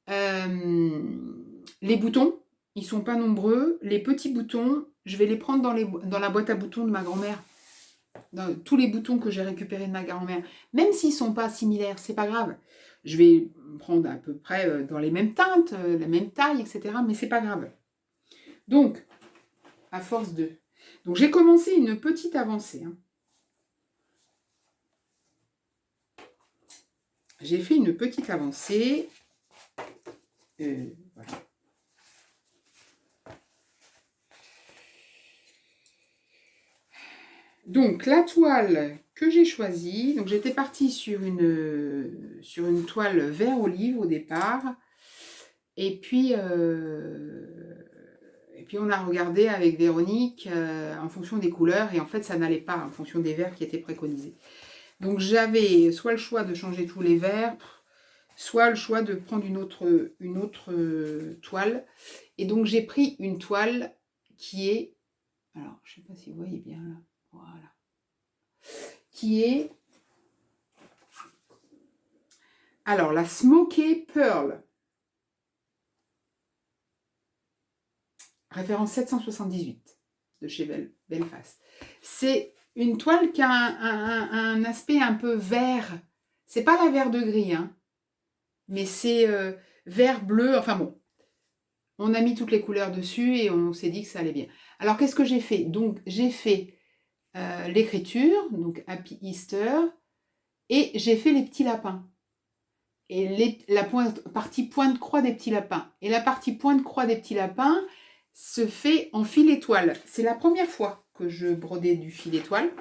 Les boutons, ils ne sont pas nombreux. Les petits boutons, je vais les prendre dans la boîte à boutons de ma grand-mère. Tous les boutons que j'ai récupérés de ma grand-mère, même s'ils ne sont pas similaires, c'est pas grave. Je vais prendre à peu près dans les mêmes teintes, la même taille, etc. Mais c'est pas grave. Donc, à force de... Donc, j'ai commencé une petite avancée. Hein. J'ai fait une petite avancée. Voilà. Donc, la toile que j'ai choisie, donc j'étais partie sur une toile vert olive au départ. Et puis on a regardé avec Véronique en fonction des couleurs. Et en fait, ça n'allait pas en fonction des verts qui étaient préconisés. Donc, j'avais soit le choix de changer tous les verts, soit le choix de prendre une autre toile. Et donc, j'ai pris une toile qui est... Alors, je ne sais pas si vous voyez bien là. Voilà. Qui est... Alors, la Smoky Pearl. référence 778 de chez Belfast. C'est une toile qui a un aspect un peu vert. C'est pas la vert de gris, hein, mais c'est vert, bleu, enfin bon. On a mis toutes les couleurs dessus et on s'est dit que ça allait bien. Alors, qu'est-ce que j'ai fait? Donc, j'ai fait l'écriture, donc Happy Easter, et j'ai fait les petits lapins. Et la partie pointe-croix des petits lapins. Et la partie pointe-croix des petits lapins se fait en fil étoile. C'est la première fois que je brodais du fil étoile.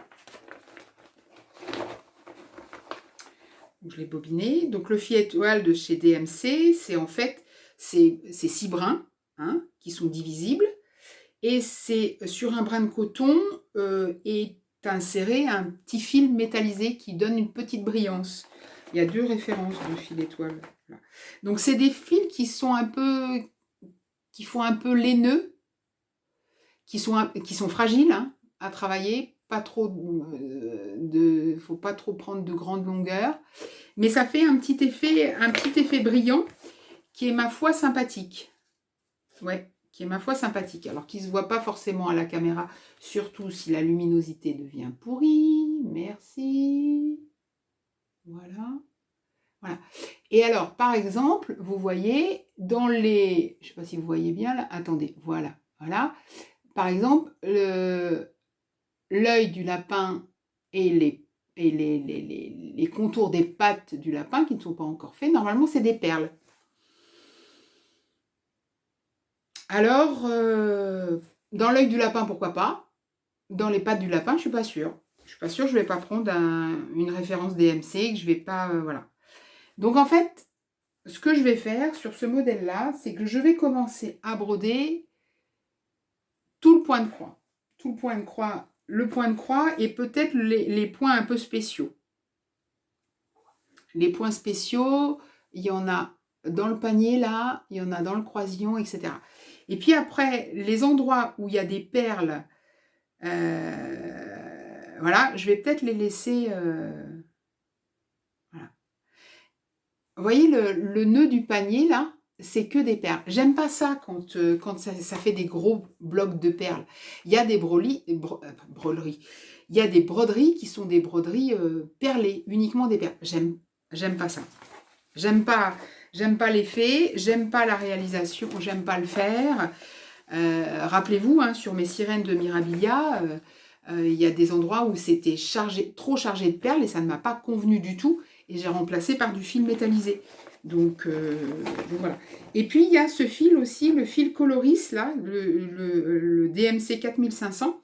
Donc, je l'ai bobiné. Donc, le fil étoile de chez DMC, c'est en fait, c'est 6 brins, hein, qui sont divisibles. Et c'est sur un brin de coton est inséré un petit fil métallisé qui donne une petite brillance. Il y a 2 références de fil étoile. Voilà. Donc c'est des fils qui sont qui font un peu laineux, qui sont fragiles, hein, à travailler. Pas trop faut pas trop prendre de grandes longueurs, mais ça fait un petit effet brillant qui est ma foi sympathique. Ouais. Qui est ma foi sympathique, alors qui ne se voit pas forcément à la caméra, surtout si la luminosité devient pourrie. Merci. Voilà. Voilà. Et alors, par exemple, vous voyez, dans les... Je ne sais pas si vous voyez bien, là. Attendez, voilà. Voilà. Par exemple, l'œil du lapin et les contours des pattes du lapin qui ne sont pas encore faits, normalement, c'est des perles. Alors, dans l'œil du lapin, pourquoi pas? Dans les pattes du lapin, je suis pas sûre. Je suis pas sûre, je vais pas prendre une référence DMC, que je vais pas... voilà. Donc, en fait, ce que je vais faire sur ce modèle-là, c'est que je vais commencer à broder tout le point de croix. Tout le point de croix et peut-être les points un peu spéciaux. Les points spéciaux, il y en a dans le panier, là, il y en a dans le croisillon, etc. Et puis après, les endroits où il y a des perles, voilà, je vais peut-être les laisser... voilà. Vous voyez, le nœud du panier, là, c'est que des perles. J'aime pas ça quand ça fait des gros blocs de perles. Il y a des broderies. Il y a des broderies qui sont des broderies perlées, uniquement des perles. J'aime pas ça. J'aime pas l'effet, j'aime pas la réalisation, j'aime pas le faire. Rappelez-vous, hein, sur mes sirènes de Mirabilia, il y a des endroits où c'était trop chargé de perles et ça ne m'a pas convenu du tout. Et j'ai remplacé par du fil métallisé. Donc voilà. Et puis il y a ce fil aussi, le fil Coloris, là, le DMC 4500,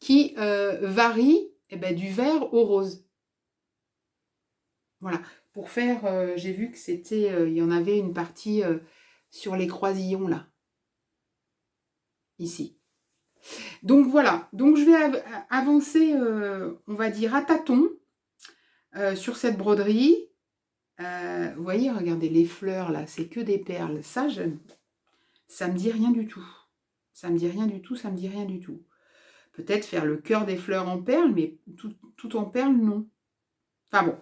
qui varie du vert au rose. Voilà. Pour faire, j'ai vu que c'était, il y en avait une partie sur les croisillons, là. Ici. Donc voilà. Donc je vais avancer, on va dire, à tâtons sur cette broderie. Vous voyez, regardez, les fleurs, là, c'est que des perles. Ça me dit rien du tout. Ça me dit rien du tout, ça me dit rien du tout. Peut-être faire le cœur des fleurs en perles, mais tout en perles, non. Enfin bon.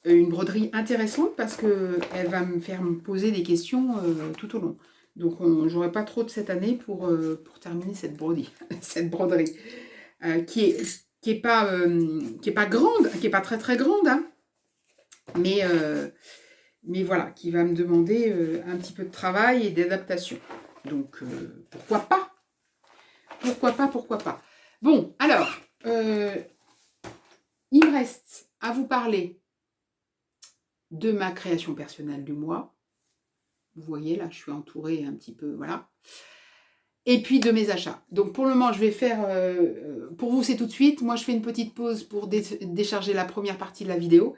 Une broderie intéressante parce qu'elle va me faire me poser des questions tout au long. Donc, j'aurai pas trop de cette année pour terminer cette broderie. Cette broderie qui est pas grande, qui est pas très très grande, hein, mais voilà, qui va me demander un petit peu de travail et d'adaptation. Donc, pourquoi pas? Pourquoi pas? Bon, alors, il me reste à vous parler de ma création personnelle du mois. Vous voyez, là, je suis entourée un petit peu, voilà. Et puis de mes achats. Donc, pour le moment, je vais faire... pour vous, c'est tout de suite. Moi, je fais une petite pause pour décharger la première partie de la vidéo.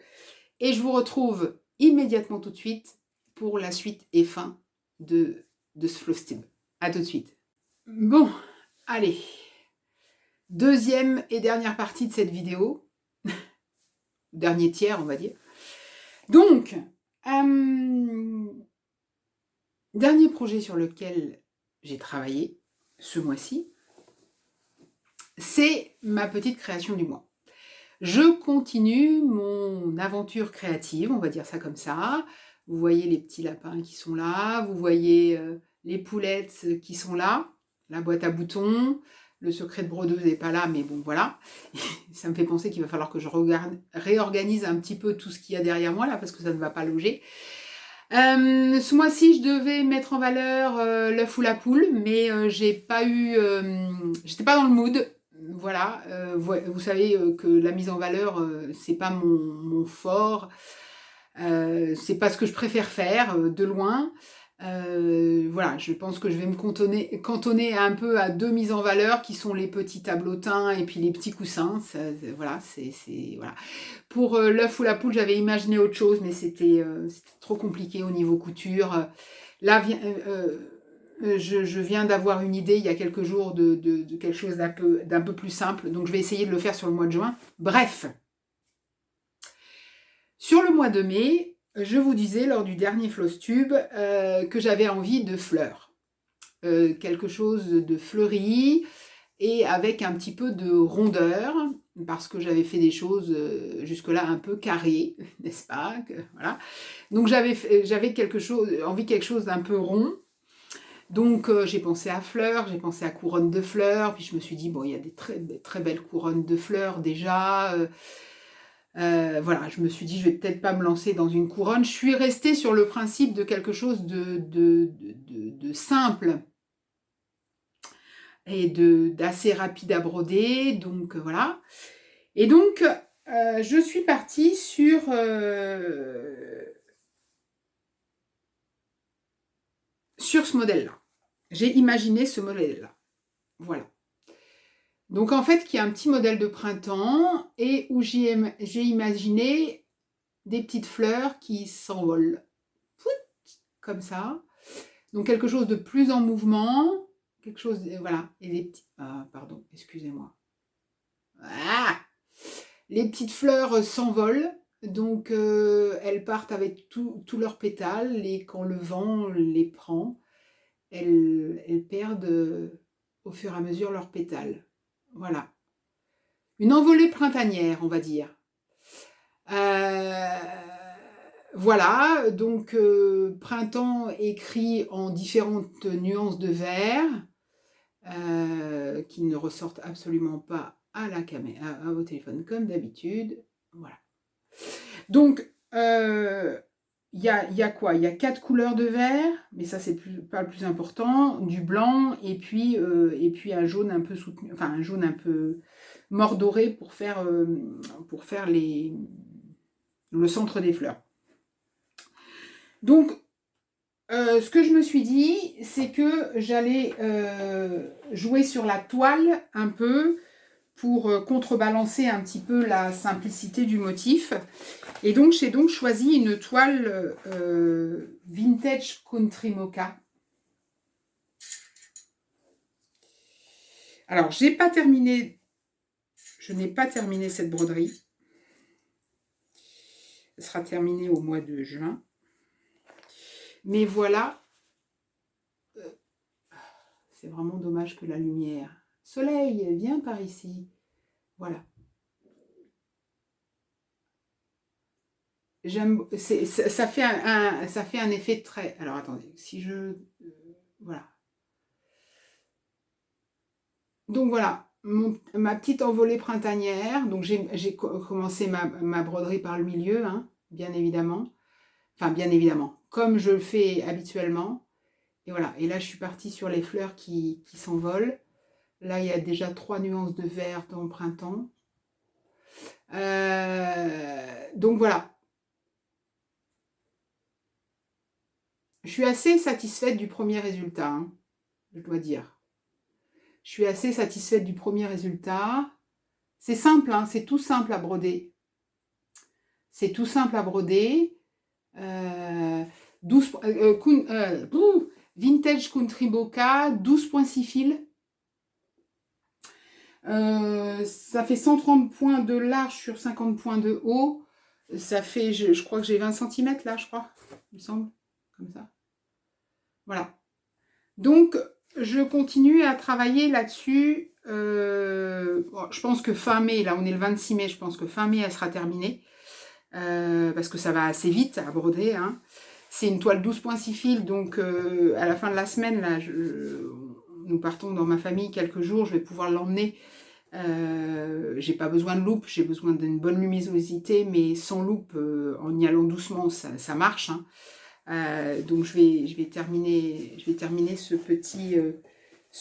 Et je vous retrouve immédiatement tout de suite pour la suite et fin de ce Flowstib. À tout de suite. Bon, allez. Deuxième et dernière partie de cette vidéo. Dernier tiers, on va dire. Donc, dernier projet sur lequel j'ai travaillé ce mois-ci, c'est ma petite création du mois. Je continue mon aventure créative, on va dire ça comme ça. Vous voyez les petits lapins qui sont là, vous voyez les poulettes qui sont là, la boîte à boutons, le secret de brodeuse n'est pas là, mais bon, voilà. Ça me fait penser qu'il va falloir que je réorganise un petit peu tout ce qu'il y a derrière moi, là, parce que ça ne va pas loger. Ce mois-ci, je devais mettre en valeur l'œuf ou la poule, mais j'ai pas eu... j'étais pas dans le mood. Voilà, vous savez que la mise en valeur, c'est pas mon fort. C'est pas ce que je préfère faire, de loin. Voilà, je pense que je vais me cantonner un peu à 2 mises en valeur qui sont les petits tableautins et puis les petits coussins. Voilà, voilà. Pour l'œuf ou la poule, j'avais imaginé autre chose, mais c'était trop compliqué au niveau couture. Là, je viens d'avoir une idée il y a quelques jours de quelque chose d'un peu plus simple, donc je vais essayer de le faire sur le mois de juin. Bref, sur le mois de mai, je vous disais lors du dernier Flosstube que j'avais envie de fleurs. Quelque chose de fleuri et avec un petit peu de rondeur, parce que j'avais fait des choses jusque-là un peu carrées, n'est-ce pas? Voilà. Donc j'avais envie de quelque chose d'un peu rond. Donc j'ai pensé à fleurs, j'ai pensé à couronne de fleurs, puis je me suis dit, bon, il y a des très belles couronnes de fleurs déjà. Voilà, je me suis dit, je vais peut-être pas me lancer dans une couronne. Je suis restée sur le principe de quelque chose de simple et d'assez rapide à broder. Donc voilà. Et donc, je suis partie sur ce modèle-là. J'ai imaginé ce modèle-là. Voilà. Donc en fait, il y a un petit modèle de printemps et où j'ai imaginé des petites fleurs qui s'envolent. Comme ça. Donc quelque chose de plus en mouvement. Quelque chose, voilà. Et les petits... Ah, pardon, excusez-moi. Ah, les petites fleurs s'envolent. Donc elles partent avec tous leurs pétales. Et quand le vent les prend, elles perdent au fur et à mesure leurs pétales. Voilà. Une envolée printanière, on va dire. Voilà, donc printemps écrit en différentes nuances de vert, qui ne ressortent absolument pas à la caméra, à vos téléphones comme d'habitude. Voilà. Donc, il y a quoi? Il y a 4 couleurs de vert, mais ça c'est pas le plus important, du blanc et puis un jaune un peu soutenu, enfin un jaune un peu mordoré pour faire le centre des fleurs. Donc, ce que je me suis dit, c'est que j'allais jouer sur la toile un peu pour contrebalancer un petit peu la simplicité du motif. Et donc, j'ai donc choisi une toile Vintage Country Mocha. Alors, je n'ai pas terminé cette broderie. Elle sera terminée au mois de juin. Mais voilà, c'est vraiment dommage que la lumière... Soleil, viens par ici. Voilà. Ça fait un effet très... Alors, attendez, si je... voilà. Donc, voilà, ma petite envolée printanière. Donc, j'ai commencé ma broderie par le milieu, hein, bien évidemment. Enfin, bien évidemment, comme je le fais habituellement. Et voilà, et là, je suis partie sur les fleurs qui s'envolent. Là, il y a déjà 3 nuances de vert dans le printemps. Donc, voilà. Je suis assez satisfaite du premier résultat, hein, je dois dire. Je suis assez satisfaite du premier résultat. C'est simple, hein, c'est tout simple à broder. C'est tout simple à broder. 12, Vintage Country Mocha, 12,6 fils. Ça fait 130 points de large sur 50 points de haut. Ça fait, je crois que j'ai 20 cm là, je crois, il me semble, comme ça. Voilà. Donc, je continue à travailler là-dessus. Bon, je pense que fin mai, là on est le 26 mai, je pense que fin mai, elle sera terminée. Parce que ça va assez vite à broder. Hein. C'est une toile 12,6 fils, donc à la fin de la semaine, là, nous partons dans ma famille quelques jours, je vais pouvoir l'emmener. J'ai pas besoin de loupe, j'ai besoin d'une bonne luminosité, mais sans loupe, en y allant doucement, ça marche. Hein. Donc je vais terminer ce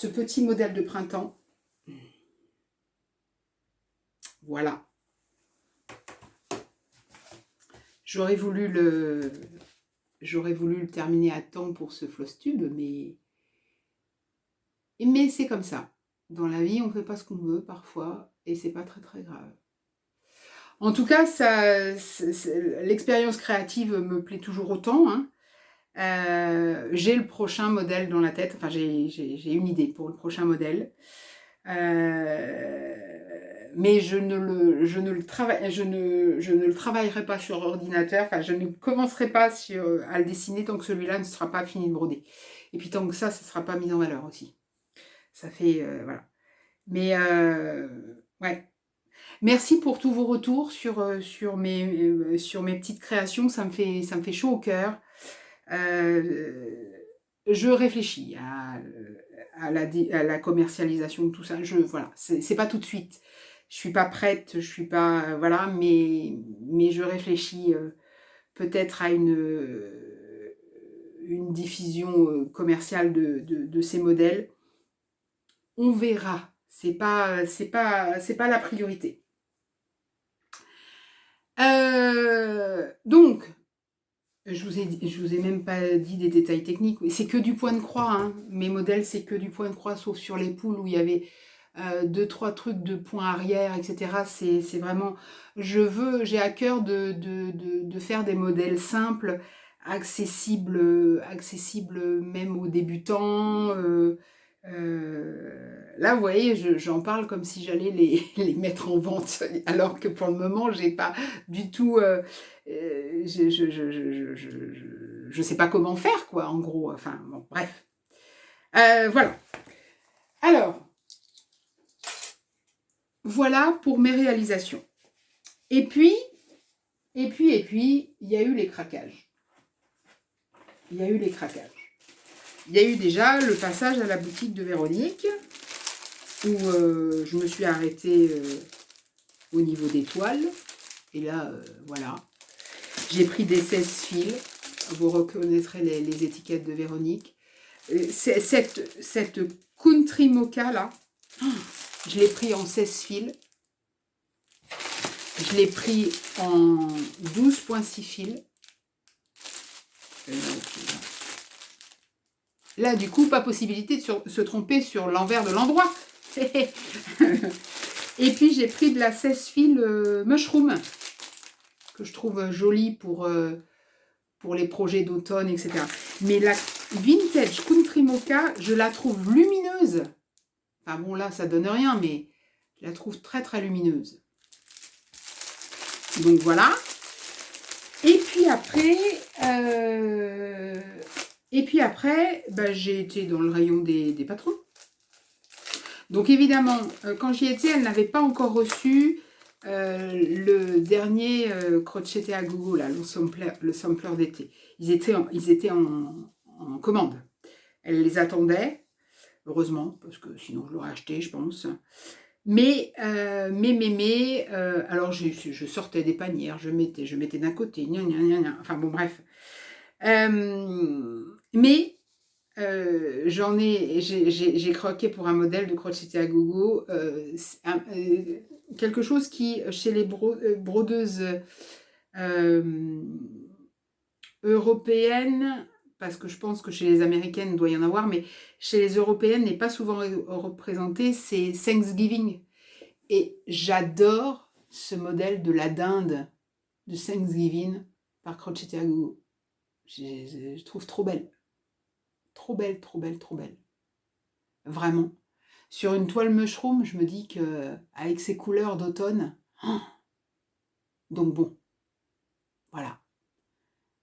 petit modèle de printemps. Voilà. J'aurais voulu le terminer à temps pour ce floss tube, mais c'est comme ça. Dans la vie, on ne fait pas ce qu'on veut parfois, et c'est pas très très grave. En tout cas, l'expérience créative me plaît toujours autant. Hein. J'ai le prochain modèle dans la tête, enfin j'ai une idée pour le prochain modèle. Mais je ne le travaillerai pas sur ordinateur, enfin je ne commencerai pas à le dessiner tant que celui-là ne sera pas fini de broder. Et puis tant que ça ne sera pas mis en valeur aussi. Ça fait, voilà. Mais, ouais. Merci pour tous vos retours sur mes petites créations, ça me fait chaud au cœur. Je réfléchis à la commercialisation de tout ça. Voilà, c'est pas tout de suite. Je suis pas prête, je suis pas voilà, mais je réfléchis peut-être à une diffusion commerciale de ces modèles. On verra. C'est pas la priorité. Donc, je vous ai même pas dit des détails techniques. C'est que du point de croix. Hein. Mes modèles, c'est que du point de croix, sauf sur les poules où il y avait 2-3 trucs de points arrière, etc. C'est vraiment... J'ai à cœur de faire des modèles simples, accessibles même aux débutants. Là, vous voyez, j'en parle comme si j'allais les mettre en vente, alors que pour le moment, j'ai pas du tout... je sais pas comment faire, quoi, en gros. Enfin, bon, bref. Voilà. Alors, voilà pour mes réalisations. Et puis, il y a eu les craquages. Il y a eu déjà le passage à la boutique de Véronique, où je me suis arrêtée au niveau des toiles. Et là, voilà. J'ai pris des 16 fils. Vous reconnaîtrez les étiquettes de Véronique. Cette Country Mocha, là, je l'ai pris en 16 fils. Je l'ai pris en 12,6 fils. Là, du coup, pas possibilité de se tromper sur l'envers de l'endroit. Et puis, j'ai pris de la 16 fils Mushroom, que je trouve jolie pour les projets d'automne, etc. Mais la Vintage Country Mocha, je la trouve lumineuse. Enfin bon, là, ça donne rien, mais je la trouve très, très lumineuse. Donc, voilà. Et puis après, j'ai été dans le rayon des patrons. Donc évidemment, quand j'y étais, elle n'avait pas encore reçu le dernier Crochetté à gogo, là, le sampler d'été. Ils étaient en commande. Elle les attendait, heureusement, parce que sinon je l'aurais acheté, je pense. Mais alors je sortais des panières, je mettais d'un côté, gna, gna, gna, gna. Enfin bon, bref. J'ai croqué pour un modèle de Crochetté à gogo, quelque chose qui, chez les brodeuses européennes, parce que je pense que chez les américaines, il doit y en avoir, mais chez les européennes, n'est pas souvent représenté, c'est Thanksgiving. Et j'adore ce modèle de la dinde de Thanksgiving par Crochetté à gogo. Je trouve trop belle. Trop belle, trop belle, trop belle. Vraiment. Sur une toile mushroom, je me dis qu'avec ces couleurs d'automne, donc bon, voilà.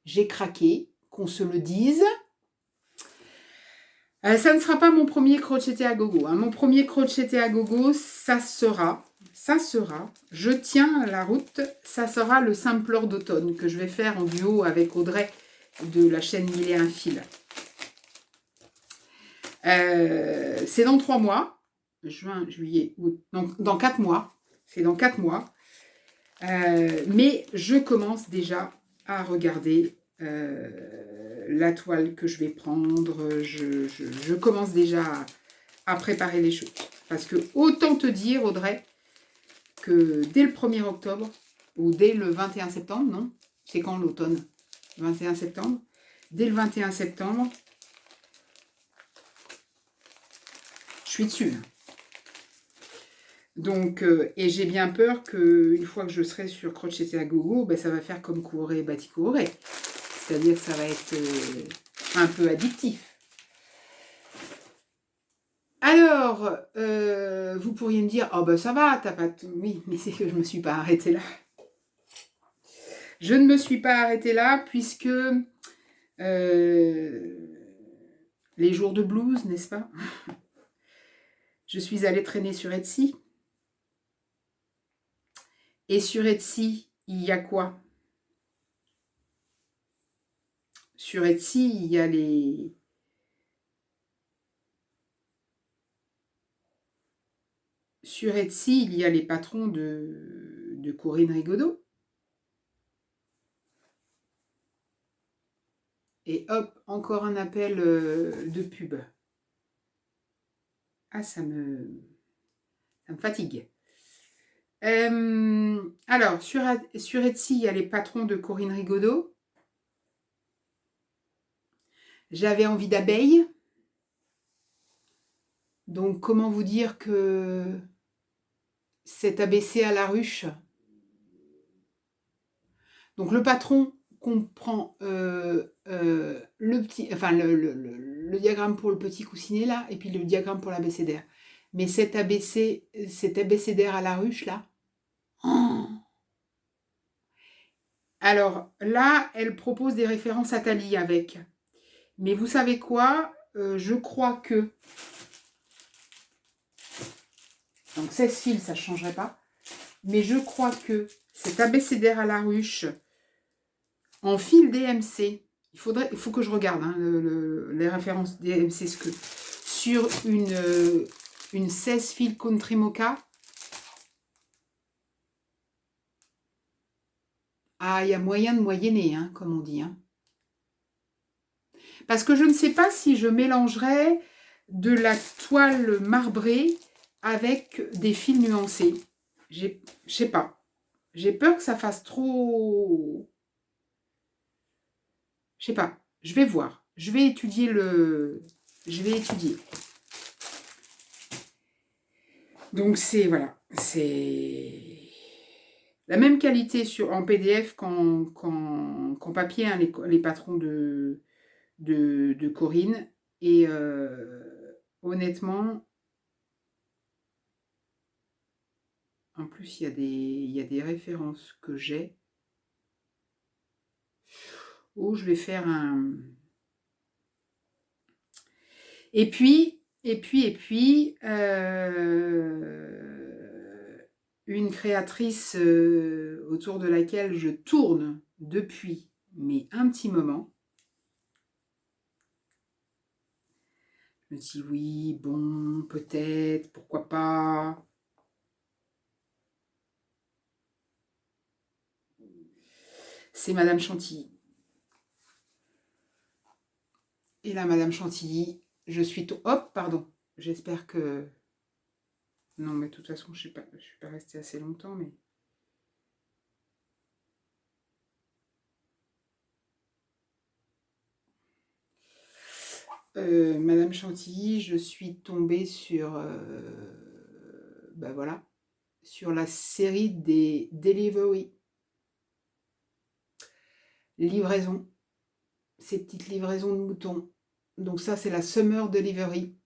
J'ai craqué, qu'on se le dise. Ça ne sera pas mon premier Crochetté à gogo. Hein. Mon premier Crochetté à gogo, ça sera, je tiens la route, ça sera le sampler d'automne que je vais faire en duo avec Audrey de la chaîne Mille et un fil. C'est dans 3 mois, juin, juillet, août, donc dans 4 mois, c'est dans 4 mois, mais je commence déjà à regarder la toile que je vais prendre, je commence déjà à préparer les choses, parce que autant te dire, Audrey, que dès le 1er octobre, ou dès le 21 septembre, non, c'est quand l'automne, 21 septembre, dès le 21 septembre, je suis dessus. Donc, et j'ai bien peur qu'une fois que je serai sur Crochet à gogo, ben, ça va faire comme Couvré et Batik Couvré. C'est-à-dire que ça va être un peu addictif. Alors, vous pourriez me dire, oh ben ça va, t'as pas tout. Oui, mais c'est que je ne me suis pas arrêtée là. Je ne me suis pas arrêtée là puisque les jours de blues, n'est-ce pas? Je suis allée traîner sur Etsy. Et sur Etsy, il y a quoi? Sur Etsy, il y a les... Sur Etsy, il y a les patrons de Corinne Rigaudot. Et hop, encore un appel de pub. Ah, ça me fatigue. Alors, sur Etsy, il y a les patrons de Corinne Rigaudot. J'avais envie d'abeilles. Donc, comment vous dire que cet ABC à la ruche. Donc, le patron comprend le petit, enfin, le diagramme pour le petit coussinet là, et puis le diagramme pour l'abécédaire. Mais cet abécédaire à la ruche là, oh. Alors là, elle propose des références à Thalie avec. Mais vous savez quoi? Je crois que... Donc 16 fils, ça ne changerait pas. Mais je crois que cet abécédaire à la ruche, en fil DMC, il faut que je regarde hein, les références DMC, ce que sur une 16 fils Country Mocha, ah, il y a moyen de moyenner, hein, comme on dit. Hein. Parce que je ne sais pas si je mélangerais de la toile marbrée avec des fils nuancés. Je sais pas. J'ai peur que ça fasse trop... Je sais pas. Je vais voir. Je vais étudier Je vais étudier. Donc c'est... Voilà. C'est... La même qualité en PDF qu'en papier, hein, les patrons de Corinne. Et honnêtement... En plus, il y a des références que j'ai. Où je vais faire un... Et puis une créatrice autour de laquelle je tourne depuis mais un petit moment. Je me dis oui, bon, peut-être, pourquoi pas. C'est Madame Chantilly. Et là, Madame Chantilly, je suis... Hop, pardon. J'espère que... Non, mais de toute façon, je ne suis pas restée assez longtemps, mais... Madame Chantilly, je suis tombée sur... ben voilà. Sur la série des Delivery. Livraison. Ces petites livraisons de moutons. Donc ça, c'est la Summer Delivery.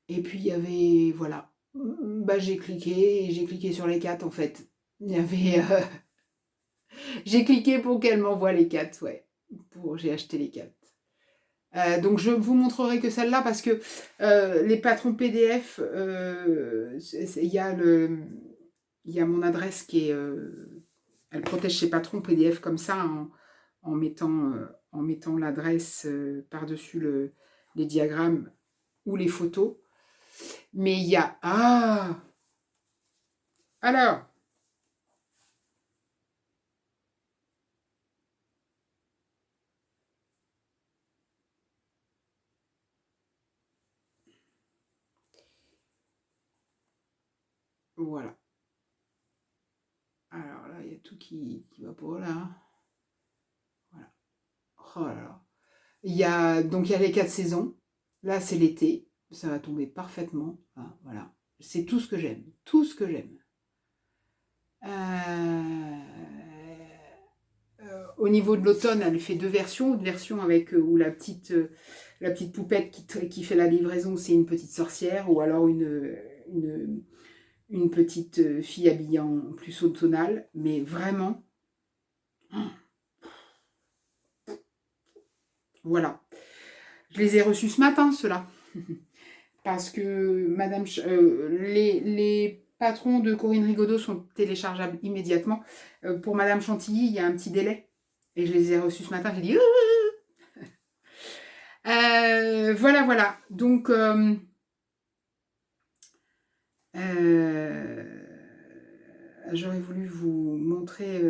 Et puis, il y avait... Voilà. Bah, j'ai cliqué sur les 4, en fait. Il y avait... J'ai cliqué pour qu'elle m'envoie les 4, ouais. J'ai acheté les 4. Donc je vous montrerai que celle-là parce que les patrons PDF, il y a mon adresse qui est... elle protège ses patrons PDF comme ça en mettant l'adresse par-dessus les diagrammes ou les photos. Mais il y a... Ah! Alors, voilà. Alors là, il y a tout qui va pas là. Voilà. Oh là là. Donc il y a les 4 saisons. Là, c'est l'été. Ça va tomber parfaitement. Ah, voilà. C'est tout ce que j'aime. Tout ce que j'aime. Au niveau de l'automne, elle fait 2 versions. Une version avec où la petite poupette qui fait la livraison, c'est une petite sorcière, ou alors une petite fille habillée en plus automnale. Mais vraiment, voilà. Je les ai reçus ce matin, ceux-là. Parce que les patrons de Corinne Rigaudot sont téléchargeables immédiatement. Pour Madame Chantilly, il y a un petit délai. Et je les ai reçus ce matin. J'ai dit... voilà, voilà. Donc, j'aurais voulu vous montrer...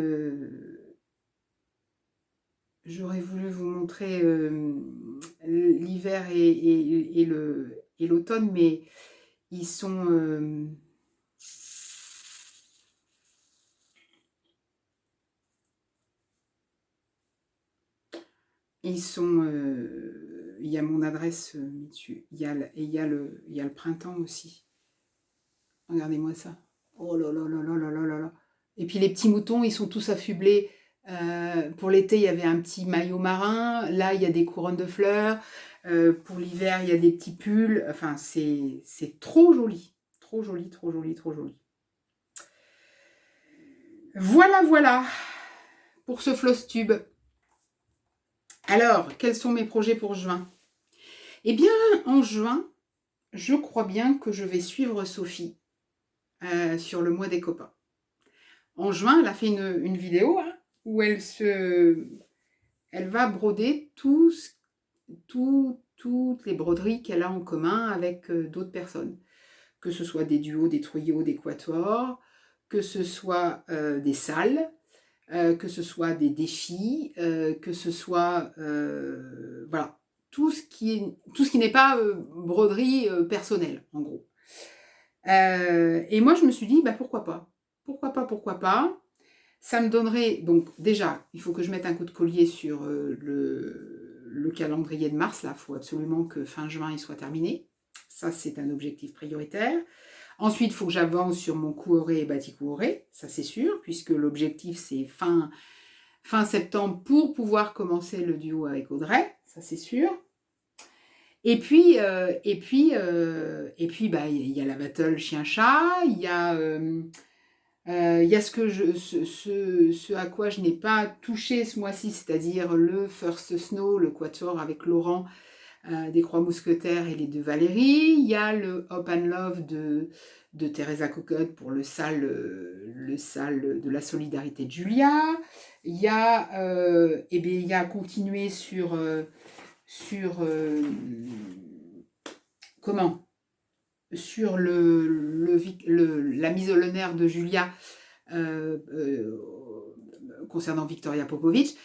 l'hiver et l'automne, mais ils sont... il y a mon adresse dessus. Il y a le printemps aussi. Regardez-moi ça. Oh là là là là là là là là. Et puis les petits moutons, ils sont tous affublés. Pour l'été, il y avait un petit maillot marin. Là, il y a des couronnes de fleurs. Pour l'hiver, il y a des petits pulls. Enfin, c'est trop joli. Trop joli, trop joli, trop joli. Voilà, voilà. Pour ce floss tube. Alors, quels sont mes projets pour juin? Eh bien, en juin, je crois bien que je vais suivre Sophie sur le mois des copains. En juin, elle a fait une vidéo où elle va broder toutes les broderies qu'elle a en commun avec d'autres personnes. Que ce soit des duos, des trios, des quatuors, que ce soit des salles, que ce soit des défis, que ce soit voilà, tout ce qui n'est pas broderie personnelle, en gros. Et moi, je me suis dit, bah, pourquoi pas? Pourquoi pas? Ça me donnerait... Donc, déjà, il faut que je mette un coup de collier sur le calendrier de mars. Là, il faut absolument que fin juin, il soit terminé. Ça, c'est un objectif prioritaire. Ensuite, il faut que j'avance sur mon Kuoré et Batik Kuoré. Ça, c'est sûr, puisque l'objectif, c'est fin septembre pour pouvoir commencer le duo avec Audrey. Ça, c'est sûr. Et puis, bah, il y a la battle chien-chat, il y a ce à quoi je n'ai pas touché ce mois-ci, c'est-à-dire le First Snow, le quatuor avec Laurent des Croix Mousquetaires et les deux Valérie. Il y a le Hop and Love de Teresa Cocotte pour le salle de la solidarité de Julia. Il y a, il y a continué sur sur la mise au l'honneur de Julia concernant Victoria Popovic.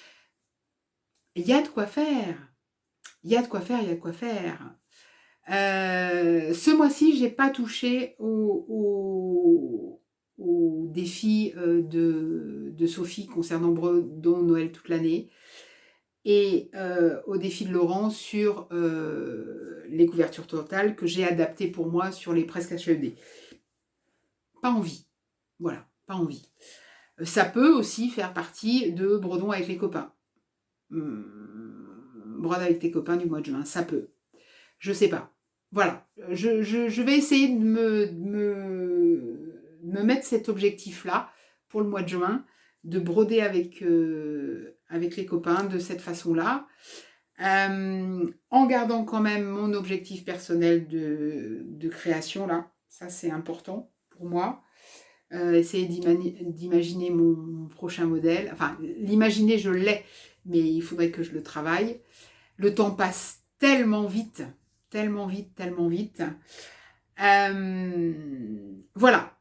Il y a de quoi faire. Ce mois-ci, j'ai pas touché au défi de Sophie concernant Bredon Noël toute l'année et au défi de Laurent sur les couvertures totales que j'ai adaptées pour moi sur les presque HED. Pas envie. Voilà, pas envie. Ça peut aussi faire partie de Bredon avec les copains. Brode avec tes copains du mois de juin, ça peut. Je sais pas. Voilà. Je vais essayer de me mettre cet objectif-là pour le mois de juin, de broder avec les copains de cette façon-là, en gardant quand même mon objectif personnel de création, là. Ça, c'est important pour moi. Essayer d'imaginer mon prochain modèle. Enfin, l'imaginer, je l'ai, mais il faudrait que je le travaille. Le temps passe tellement vite, tellement vite, tellement vite. Voilà,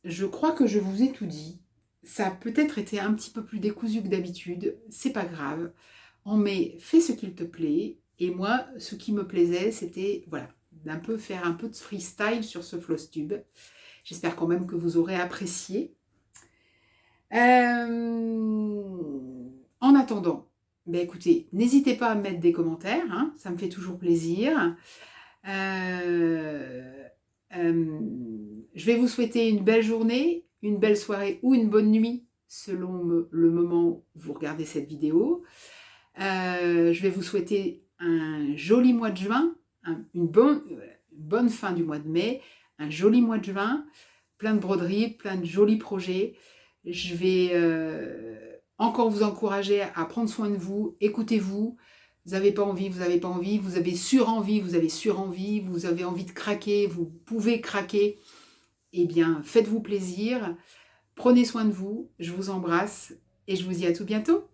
je crois que je vous ai tout dit. Ça a peut-être été un petit peu plus décousu que d'habitude, c'est pas grave. Fais ce qu'il te plaît. Et moi, ce qui me plaisait, c'était voilà, faire un peu de freestyle sur ce Flosstube. J'espère quand même que vous aurez apprécié. En attendant, ben écoutez, n'hésitez pas à me mettre des commentaires, hein, ça me fait toujours plaisir. Je vais vous souhaiter une belle journée, une belle soirée ou une bonne nuit selon le moment où vous regardez cette vidéo. Je vais vous souhaiter un joli mois de juin, une bonne fin du mois de mai, un joli mois de juin, plein de broderies, plein de jolis projets. Je vais encore vous encourager à prendre soin de vous, écoutez-vous. Vous n'avez pas envie, vous n'avez pas envie, vous avez surenvie, vous avez surenvie, vous avez envie de craquer, vous pouvez craquer. Eh bien, faites-vous plaisir, prenez soin de vous, je vous embrasse et je vous dis à tout bientôt.